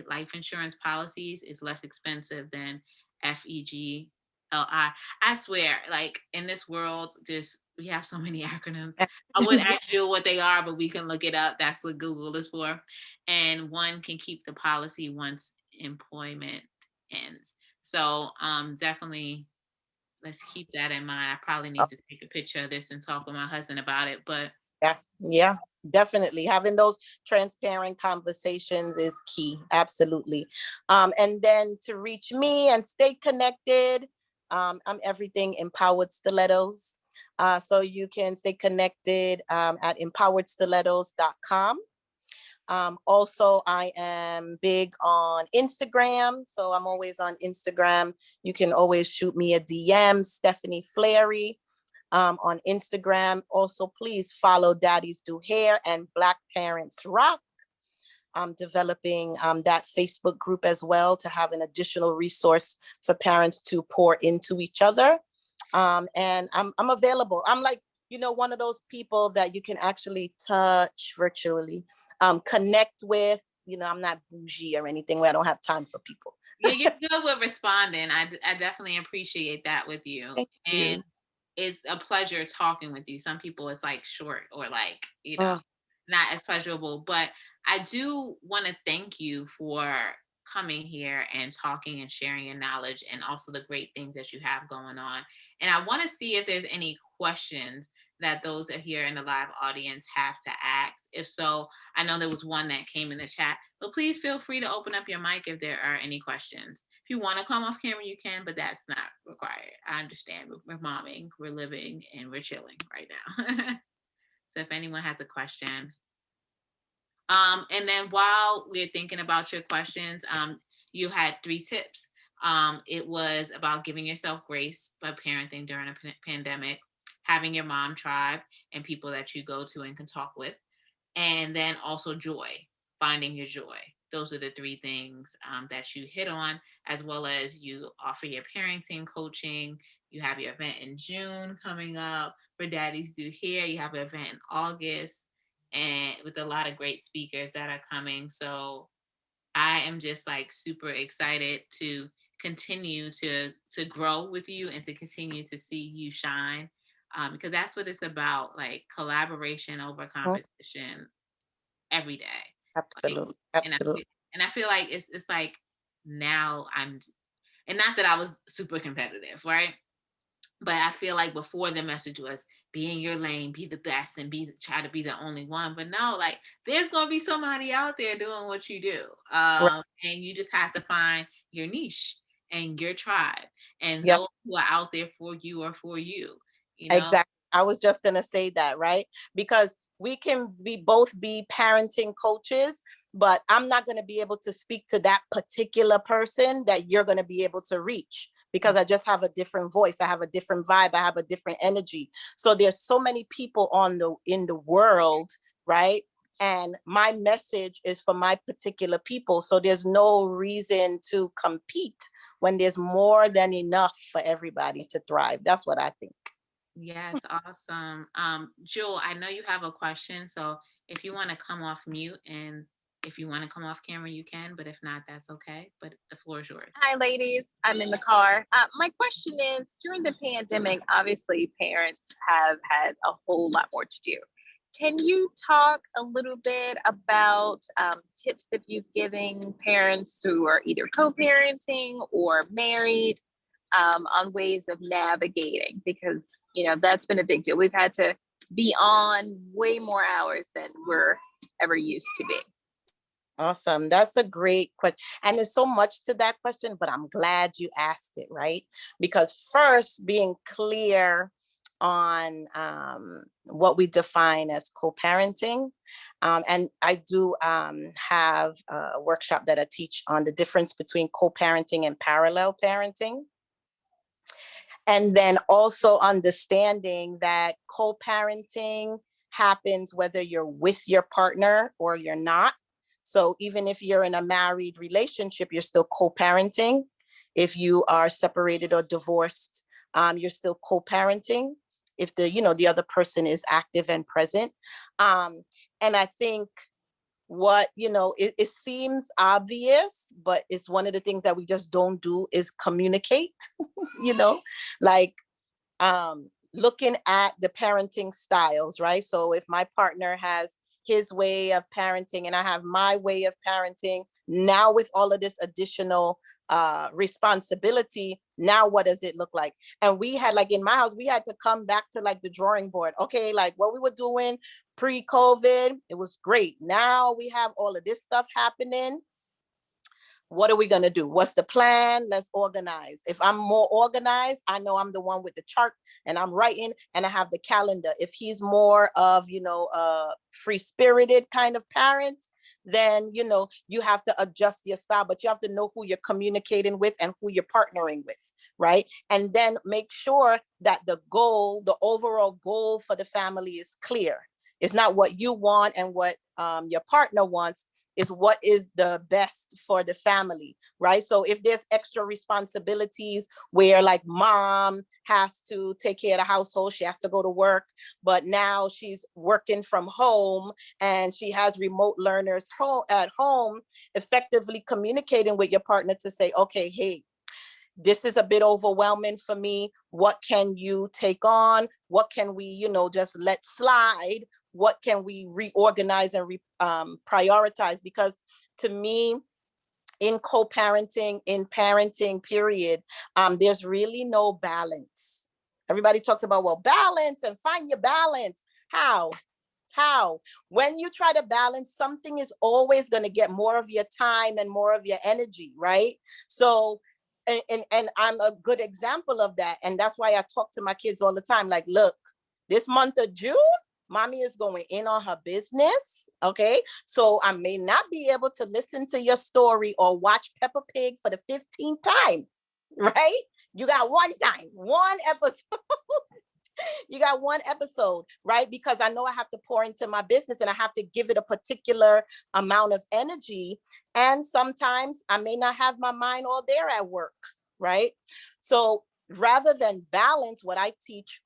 Speaker 1: life insurance policies. Is less expensive than FEGLI. I swear, like in this world, just we have so many acronyms. I wouldn't ask you what they are, but we can look it up. That's what Google is for. And one can keep the policy once employment ends. So definitely let's keep that in mind. I probably need to take a picture of this and talk with my husband about it. But
Speaker 2: Yeah, definitely. Having those transparent conversations is key. Absolutely. And then to reach me and stay connected, I'm everything Empowered Stilettos. So you can stay connected at empoweredstilettos.com. Also, I am big on Instagram. So I'm always on Instagram. You can always shoot me a DM, Stephanie Flary, on Instagram. Also, please follow Daddies Do Hair and Black Parents Rock. I'm developing that Facebook group as well to have an additional resource for parents to pour into each other. And I'm available. I'm like, one of those people that you can actually touch virtually, connect with. I'm not bougie or anything where I don't have time for people.
Speaker 1: yeah, you're good with responding. I definitely appreciate that with you.
Speaker 2: Thank
Speaker 1: And
Speaker 2: you.
Speaker 1: it's a pleasure talking with you. Some people it's like short or like,
Speaker 2: Oh,
Speaker 1: not as pleasurable, but I do want to thank you for coming here and talking and sharing your knowledge and also the great things that you have going on. And I want to see if there's any questions that those that are here in the live audience have to ask. If so, I know there was one that came in the chat, but please feel free to open up your mic if there are any questions. If you want to come off camera, you can, but that's not required. I understand. We're momming, we're living, and we're chilling right now. So if anyone has a question. And then while we're thinking about your questions, you had 3 tips. It was about giving yourself grace for parenting during a pandemic, having your mom tribe and people that you go to and can talk with. And then also joy, finding your joy. Those are the three things that you hit on, as well as you offer your parenting coaching. You have your event in June coming up for Daddies Do Here. You have an event in August, and with a lot of great speakers that are coming. So I am just like super excited to continue to grow with you and to continue to see you shine, because that's what it's about, like collaboration over
Speaker 2: Mhm.
Speaker 1: competition every day. Like,
Speaker 2: Absolutely.
Speaker 1: and
Speaker 2: Absolutely.
Speaker 1: I feel like it's like now I'm, and not that I was super competitive, right? But I feel like before the message was be in your lane, be the best, and try to be the only one. But no, like there's gonna be somebody out there doing what you do,
Speaker 2: Right.
Speaker 1: and you just have to find your niche and your tribe, and
Speaker 2: Yep.
Speaker 1: those who are out there for you are for you. You know,
Speaker 2: Exactly. I was just going to say that, right? Because we can both be parenting coaches, but I'm not going to be able to speak to that particular person that you're going to be able to reach because I just have a different voice. I have a different vibe. I have a different energy. So there's so many people in the world, right? And my message is for my particular people. So there's no reason to compete when there's more than enough for everybody to thrive. That's what I think.
Speaker 1: yes, awesome. Jewel, I know you have a question, so if you want to come off mute and if you want to come off camera, you can, but if not, that's okay. But the floor is yours.
Speaker 3: Hi, ladies. I'm in the car. My question is during the pandemic, obviously, parents have had a whole lot more to do. Can you talk a little bit about tips that you've given parents who are either co parenting or married on ways of navigating? Because, that's been a big deal. We've had to be on way more hours than we're ever used to be.
Speaker 2: Awesome. That's a great question. And there's so much to that question, but I'm glad you asked it, right? Because first, being clear on what we define as co-parenting. And I do have a workshop that I teach on the difference between co-parenting and parallel parenting. And then also understanding that co-parenting happens whether you're with your partner or you're not. So even if you're in a married relationship, you're still co-parenting. If you are separated or divorced, you're still co-parenting. If the other person is active and present. And I think it seems obvious, but it's one of the things that we just don't do is communicate, you know, like looking at the parenting styles, right? So if my partner has his way of parenting and I have my way of parenting, now with all of this additional responsibility, now what does it look like? And we had, like in my house, we had to come back to like the drawing board. Okay, like what we were doing pre-COVID, it was great. Now we have all of this stuff happening. What are we going to do? What's the plan? Let's organize. If I'm more organized, I know I'm the one with the chart and I'm writing and I have the calendar. If he's more of, free spirited kind of parent, then, you have to adjust your style, but you have to know who you're communicating with and who you're partnering with, right? And then make sure that the overall goal for the family is clear. It's not what you want and what your partner wants, is what is the best for the family, right? So if there's extra responsibilities where like mom has to take care of the household, she has to go to work, but now she's working from home and she has remote learners at home, effectively communicating with your partner to say, okay, hey, this is a bit overwhelming for me. What can you take on? What can we, just let slide? What can we reorganize and prioritize? Because to me, in co-parenting, in parenting, period, there's really no balance. Everybody talks about, well, balance and find your balance. How? When you try to balance, something is always going to get more of your time and more of your energy, right? So and I'm a good example of that. And that's why I talk to my kids all the time. Like, look, this month of June, mommy is going in on her business. Okay. So I may not be able to listen to your story or watch Peppa Pig for the 15th time. Right? You got one time, one episode. You got one episode, right? Because I know I have to pour into my business and I have to give it a particular amount of energy. And sometimes I may not have my mind all there at work, right? So rather than balance, what I teach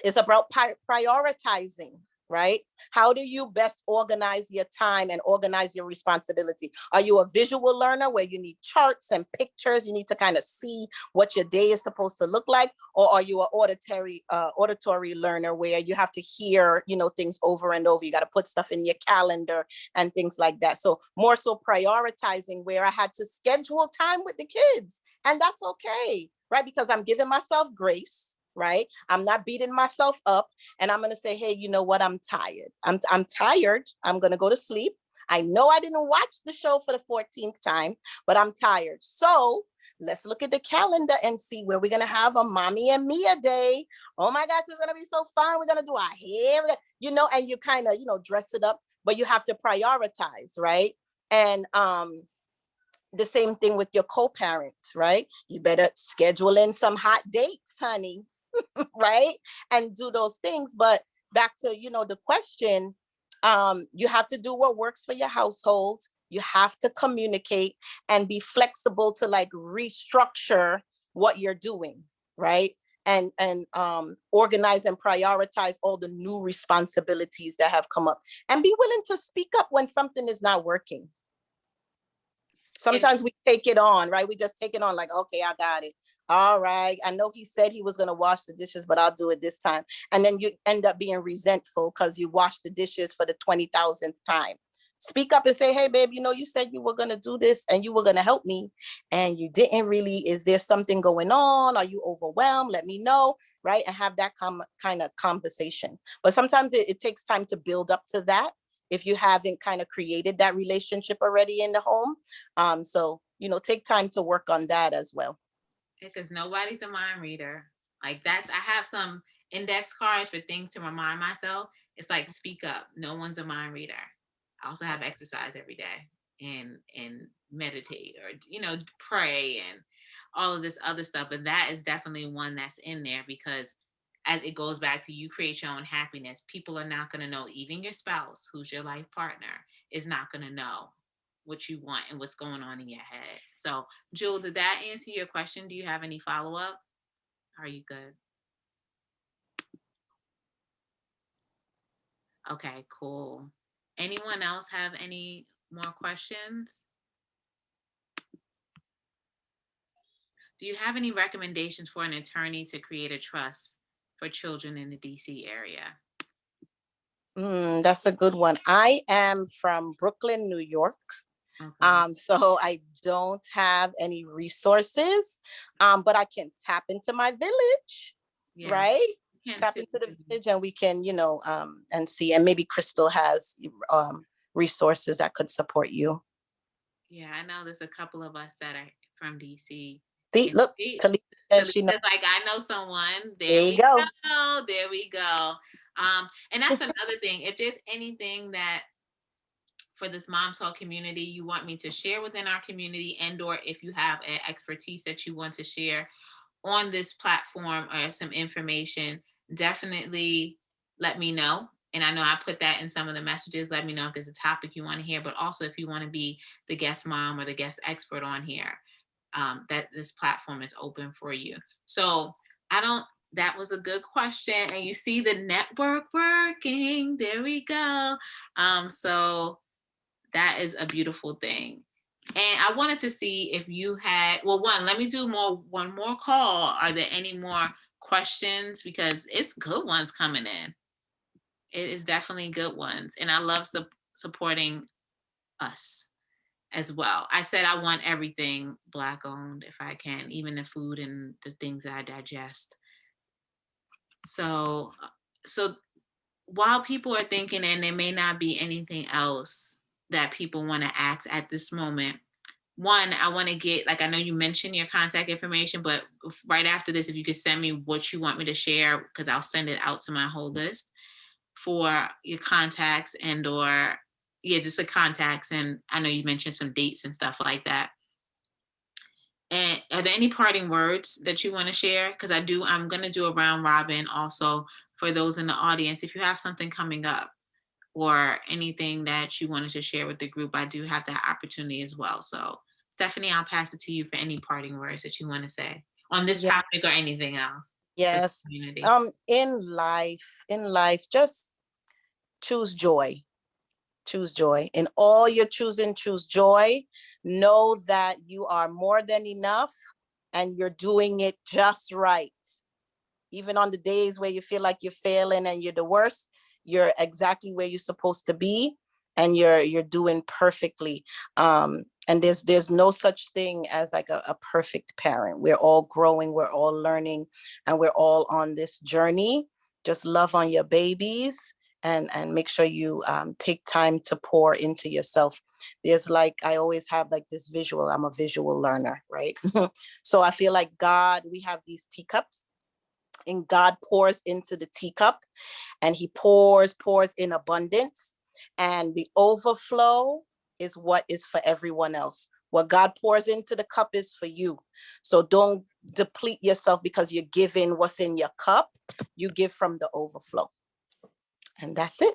Speaker 2: is about prioritizing, right? How do you best organize your time and organize your responsibility? Are you a visual learner where you need charts and pictures? You need to kind of see what your day is supposed to look like, or are you an auditory learner where you have to hear, things over and over? You got to put stuff in your calendar and things like that. So more so prioritizing, where I had to schedule time with the kids, and that's okay, right? Because I'm giving myself grace. Right. I'm not beating myself up, and I'm going to say, hey, you know what? I'm tired. I'm tired. I'm going to go to sleep. I know I didn't watch the show for the 14th time, but I'm tired. So let's look at the calendar and see where we're going to have a mommy and Mia day. Oh my gosh, it's going to be so fun. We're going to do our hair, and you kind of, dress it up, but you have to prioritize. Right. And, the same thing with your co-parent, right? You better schedule in some hot dates, honey. Right? And do those things. But back to, the question, you have to do what works for your household. You have to communicate and be flexible to like restructure what you're doing, right? And organize and prioritize all the new responsibilities that have come up, and be willing to speak up when something is not working. Sometimes we take it on, right? We just take it on like, okay, I got it. All right. I know he said he was going to wash the dishes, but I'll do it this time. And then you end up being resentful because you washed the dishes for the 20,000th time. Speak up and say, hey, babe, you said you were going to do this and you were going to help me, and you didn't really. Is there something going on? Are you overwhelmed? Let me know, right? And have that kind of conversation. But sometimes it takes time to build up to that, if you haven't kind of created that relationship already in the home. So, take time to work on that as well.
Speaker 1: Because nobody's a mind reader. Like I have some index cards for things to remind myself. It's like, speak up. No one's a mind reader. I also have exercise every day and meditate, or, pray and all of this other stuff. But that is definitely one that's in there, because as it goes back to, you create your own happiness. People are not going to know, even your spouse, who's your life partner, is not going to know what you want and what's going on in your head. So, Jewel, did that answer your question? Do you have any follow-up? Are you good? Okay, cool. Anyone else have any more questions? Do you have any recommendations for an attorney to create a trust for children in the DC area?
Speaker 2: That's a good one. I am from Brooklyn, New York. Okay. So I don't have any resources, but I can tap into my village, right? Tap into the village, and we can, and see, and maybe Crystal has resources that could support you.
Speaker 1: Yeah, I know there's a couple of us that are from DC.
Speaker 2: See, look,
Speaker 1: Talisa's like, I know someone. There we go. There we go. And that's another thing. If there's anything that for this Mom Talk community you want me to share within our community, and or if you have an expertise that you want to share on this platform or some information, definitely let me know. And I know I put that in some of the messages. Let me know if there's a topic you want to hear, but also if you want to be the guest mom or the guest expert on here, that this platform is open for you. So that was a good question. And you see the network working. There we go. So that is a beautiful thing. And I wanted to see if you had, let me do one more call. Are there any more questions? Because it's good ones coming in. It is definitely good ones. And I love supporting us as well. I said I want everything Black owned if I can, even the food and the things that I digest. So while people are thinking, and there may not be anything else that people want to ask at this moment, one, I want to get, I know you mentioned your contact information, but right after this, if you could send me what you want me to share, because I'll send it out to my whole list for your contacts and or, just the contacts. And I know you mentioned some dates and stuff like that. And are there any parting words that you want to share? Because I'm going to do a round robin also for those in the audience. If you have something coming up or anything that you wanted to share with the group, I do have that opportunity as well. So Stephanie, I'll pass it to you for any parting words that you want to say on this
Speaker 2: Yeah.
Speaker 1: topic or anything else.
Speaker 2: Yes.
Speaker 1: Community.
Speaker 2: In life, just choose joy. Choose joy. In all you're choosing, choose joy. Know that you are more than enough and you're doing it just right. Even on the days where you feel like you're failing and you're the worst, you're exactly where you're supposed to be, and you're doing perfectly. And there's no such thing as like a perfect parent. We're all growing, we're all learning, and we're all on this journey. Just love on your babies and make sure you take time to pour into yourself. There's like, I always have like this visual, I'm a visual learner, right? So I feel like God, we have these teacups, and God pours into the teacup, and he pours in abundance, and the overflow is what is for everyone else. What God pours into the cup is for you. So don't deplete yourself because you're giving what's in your cup. You give from the overflow. And that's it.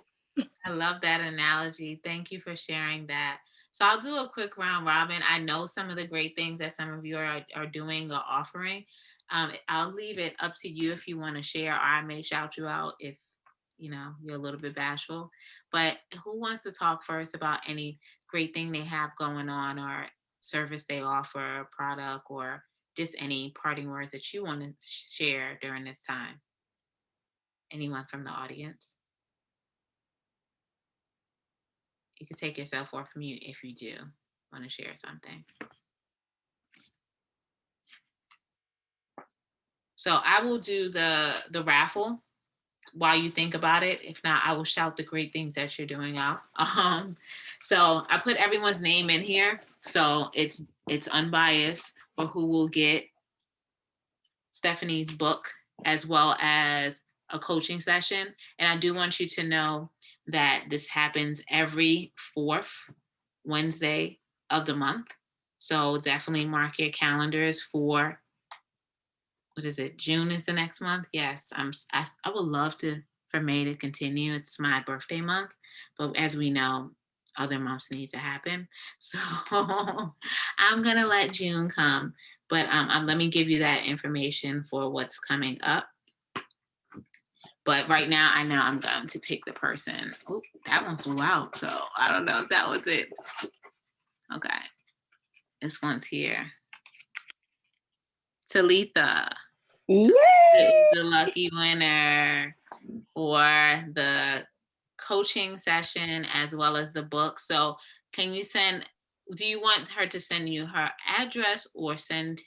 Speaker 1: I love that analogy. Thank you for sharing that. So I'll do a quick round robin. I know some of the great things that some of you are doing or offering. I'll leave it up to you if you want to share, or I may shout you out if you're a little bit bashful. But who wants to talk first about any great thing they have going on, or service they offer, product, or just any parting words that you want to share during this time? Anyone from the audience? You can take yourself off mute if you do want to share something. So I will do the raffle while you think about it. If not, I will shout the great things that you're doing out. So I put everyone's name in here, so it's unbiased for who will get Stephanie's book as well as a coaching session. And I do want you to know that this happens every fourth Wednesday of the month. So definitely mark your calendars for, what is it? June is the next month. Yes, I would love for May to continue. It's my birthday month, but as we know, other months need to happen. So I'm gonna let June come, but let me give you that information for what's coming up. But right now, I know I'm going to pick the person. Oh, that one flew out, so I don't know if that was it. Okay, this one's here. Talitha.
Speaker 4: Yay!
Speaker 1: Is the lucky winner for the coaching session as well as the book. So do you want her to send you her address or send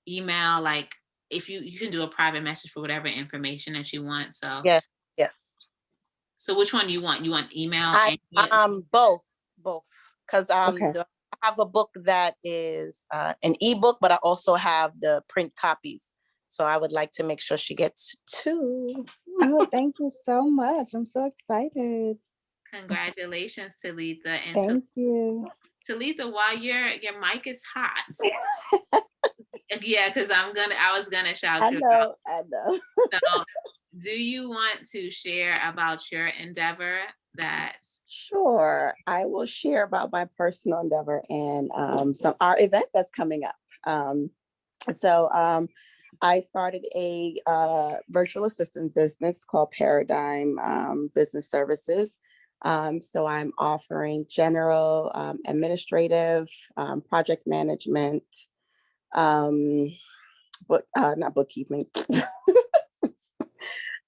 Speaker 1: email? Like, if you can do a private message for whatever information that you want. So
Speaker 2: Yeah. Yes.
Speaker 1: So which one do you want? You want email?
Speaker 2: Both. Because
Speaker 4: Okay.
Speaker 2: I have a book that is an ebook, but I also have the print copies. So I would like to make sure she gets two.
Speaker 4: Oh, thank you so much. I'm so excited.
Speaker 1: Congratulations, Talitha. And
Speaker 4: Thank you.
Speaker 1: Talitha, while your mic is hot. Yeah, because I was gonna shout you out.
Speaker 4: I know.
Speaker 1: So do you want to share about your endeavor?
Speaker 4: Sure. I will share about my personal endeavor and our event that's coming up. I started a virtual assistant business called Paradigm Business Services. So I'm offering general administrative project management, not bookkeeping,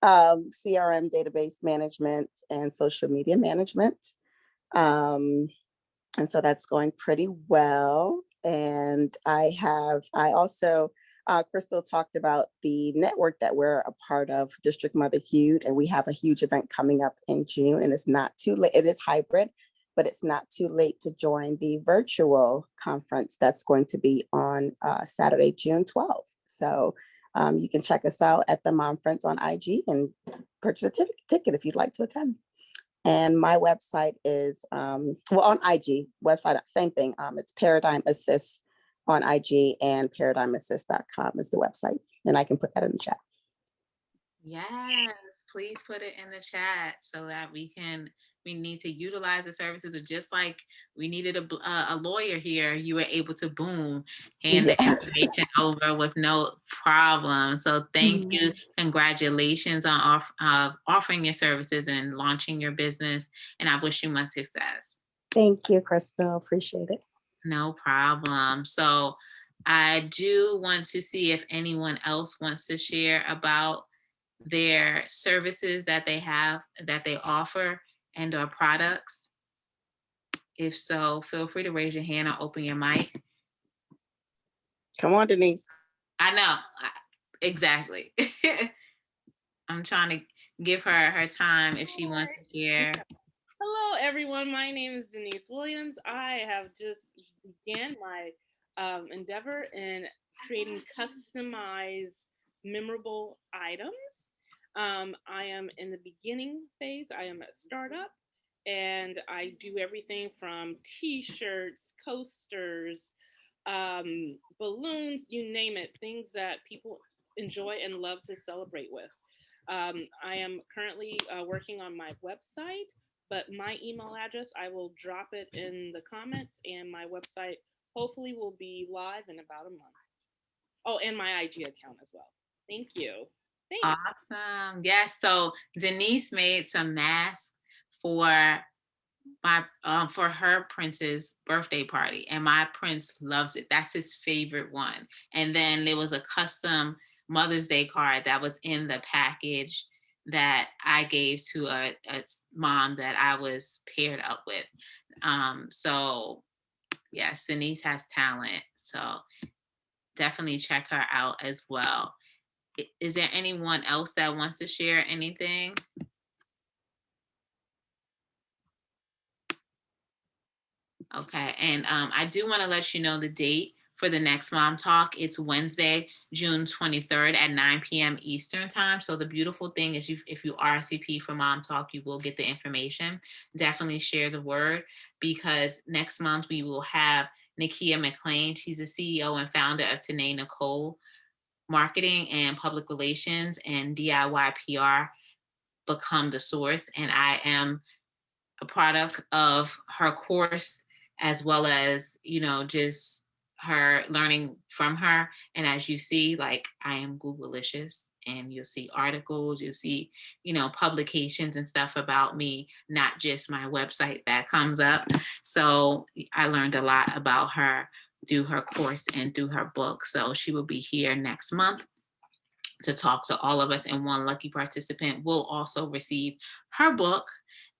Speaker 4: CRM database management and social media management. And so that's going pretty well. And Crystal talked about the network that we're a part of, District Motherhood, and we have a huge event coming up in June, and it's not too late. It is hybrid, but it's not too late to join the virtual conference that's going to be on Saturday, June 12th. So you can check us out at the Mom Friends on IG and purchase a ticket if you'd like to attend. And my website is, on IG, website, same thing. It's Paradigm Assist on IG, and paradigmassist.com is the website. And I can put that in the chat.
Speaker 1: Yes, please put it in the chat so that we need to utilize the services, or just like we needed a lawyer here, you were able to boom, hand the information over with no problem. So thank you. Congratulations on offering your services and launching your business. And I wish you much success.
Speaker 4: Thank you, Crystal. Appreciate it.
Speaker 1: No problem. So I do want to see if anyone else wants to share about their services that they have, that they offer, and or products. If so, feel free to raise your hand or open your mic.
Speaker 4: Come on, Denise.
Speaker 1: I know, exactly. I'm trying to give her time if she wants to share.
Speaker 5: Hello, everyone. My name is Denise Williams. I have just began my endeavor in creating customized, memorable items. I am in the beginning phase. I am a startup, and I do everything from T-shirts, coasters, balloons, you name it, things that people enjoy and love to celebrate with. I am currently working on my website, but my email address, I will drop it in the comments, and my website hopefully will be live in about a month. Oh, and my IG account as well. Thank you.
Speaker 1: Awesome. Yes. So Denise made some masks for for her prince's birthday party, and my prince loves it. That's his favorite one. And then there was a custom Mother's Day card that was in the package that I gave to a mom that I was paired up with. So yes, Denise has talent. So definitely check her out as well. Is there anyone else that wants to share anything? Okay, and I do want to let you know the date for the next Mom Talk. It's Wednesday, June 23rd at 9 p.m. Eastern time. So the beautiful thing is if you RSVP for Mom Talk, you will get the information. Definitely share the word, because next month we will have Nakia McLean. She's the CEO and founder of Tanae Nicole Marketing and Public Relations and DIY PR Become the Source. And I am a product of her course, as well as, just her learning from her. And as you see, like, I am Googleicious, and you'll see articles, you'll see, publications and stuff about me, not just my website that comes up. So I learned a lot about her through her course and through her book. So she will be here next month to talk to all of us, and one lucky participant will also receive her book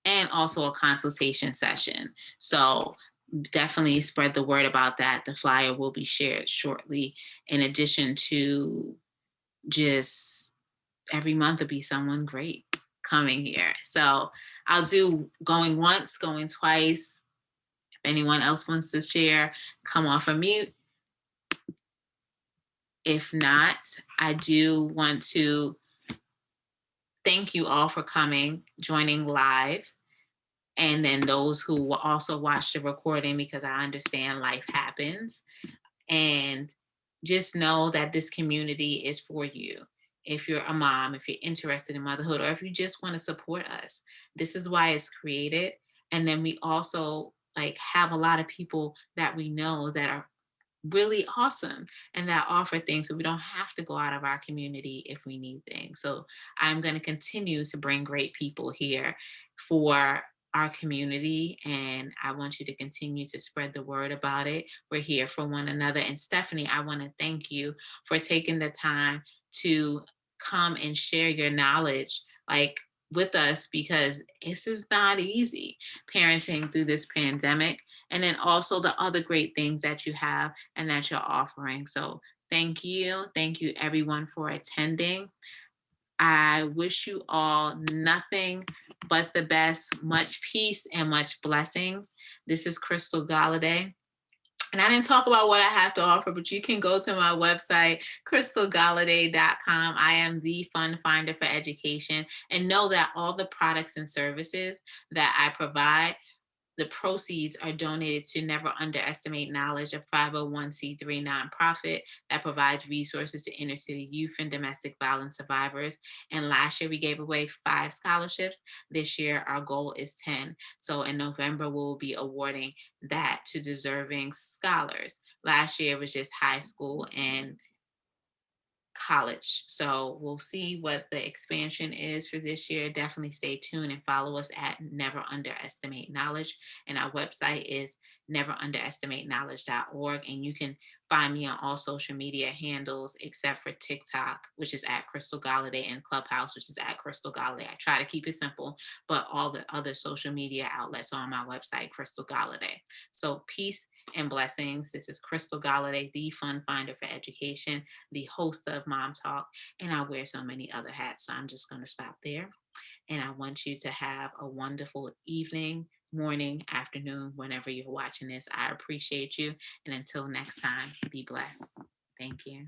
Speaker 1: and also a consultation session. So definitely spread the word about that. The flyer will be shared shortly, in addition to just every month to be someone great coming here. So I'll do going once, going twice. If anyone else wants to share, come off of mute. If not, I do want to thank you all for coming, joining live. And then those who will also watch the recording, because I understand life happens. And just know that this community is for you. If you're a mom, if you're interested in motherhood, or if you just want to support us, this is why it's created. And then we also have a lot of people that we know that are really awesome and that offer things, so we don't have to go out of our community if we need things. So I'm going to continue to bring great people here for our community, and I want you to continue to spread the word about it. We're here for one another. And Stephanie, I want to thank you for taking the time to come and share your knowledge with us, because this is not easy, parenting through this pandemic, and then also the other great things that you have and that you're offering. So thank you everyone for attending. I wish you all nothing but the best, much peace and much blessings. This is Crystal Galladay. And I didn't talk about what I have to offer, but you can go to my website, crystalgalladay.com. I am the fun finder for education, and know that all the products and services that I provide, The proceeds are donated to Never Underestimate Knowledge, a 501c3 nonprofit that provides resources to inner city youth and domestic violence survivors. And last year we gave away 5 scholarships. This year our goal is 10. So in November we'll be awarding that to deserving scholars. Last year was just high school and college. So we'll see what the expansion is for this year. Definitely stay tuned and follow us at Never Underestimate Knowledge. And our website is neverunderestimateknowledge.org. And you can find me on all social media handles except for TikTok, which is at Crystal Galladay, and Clubhouse, which is at Crystal Galladay. I try to keep it simple, but all the other social media outlets are on my website, Crystal Galladay. So peace and blessings. This is Crystal Galladay, the Fun Finder for Education, the host of Mom Talk, and I wear so many other hats. So I'm just going to stop there. And I want you to have a wonderful evening, morning, afternoon, whenever you're watching this. I appreciate you. And until next time, be blessed. Thank you.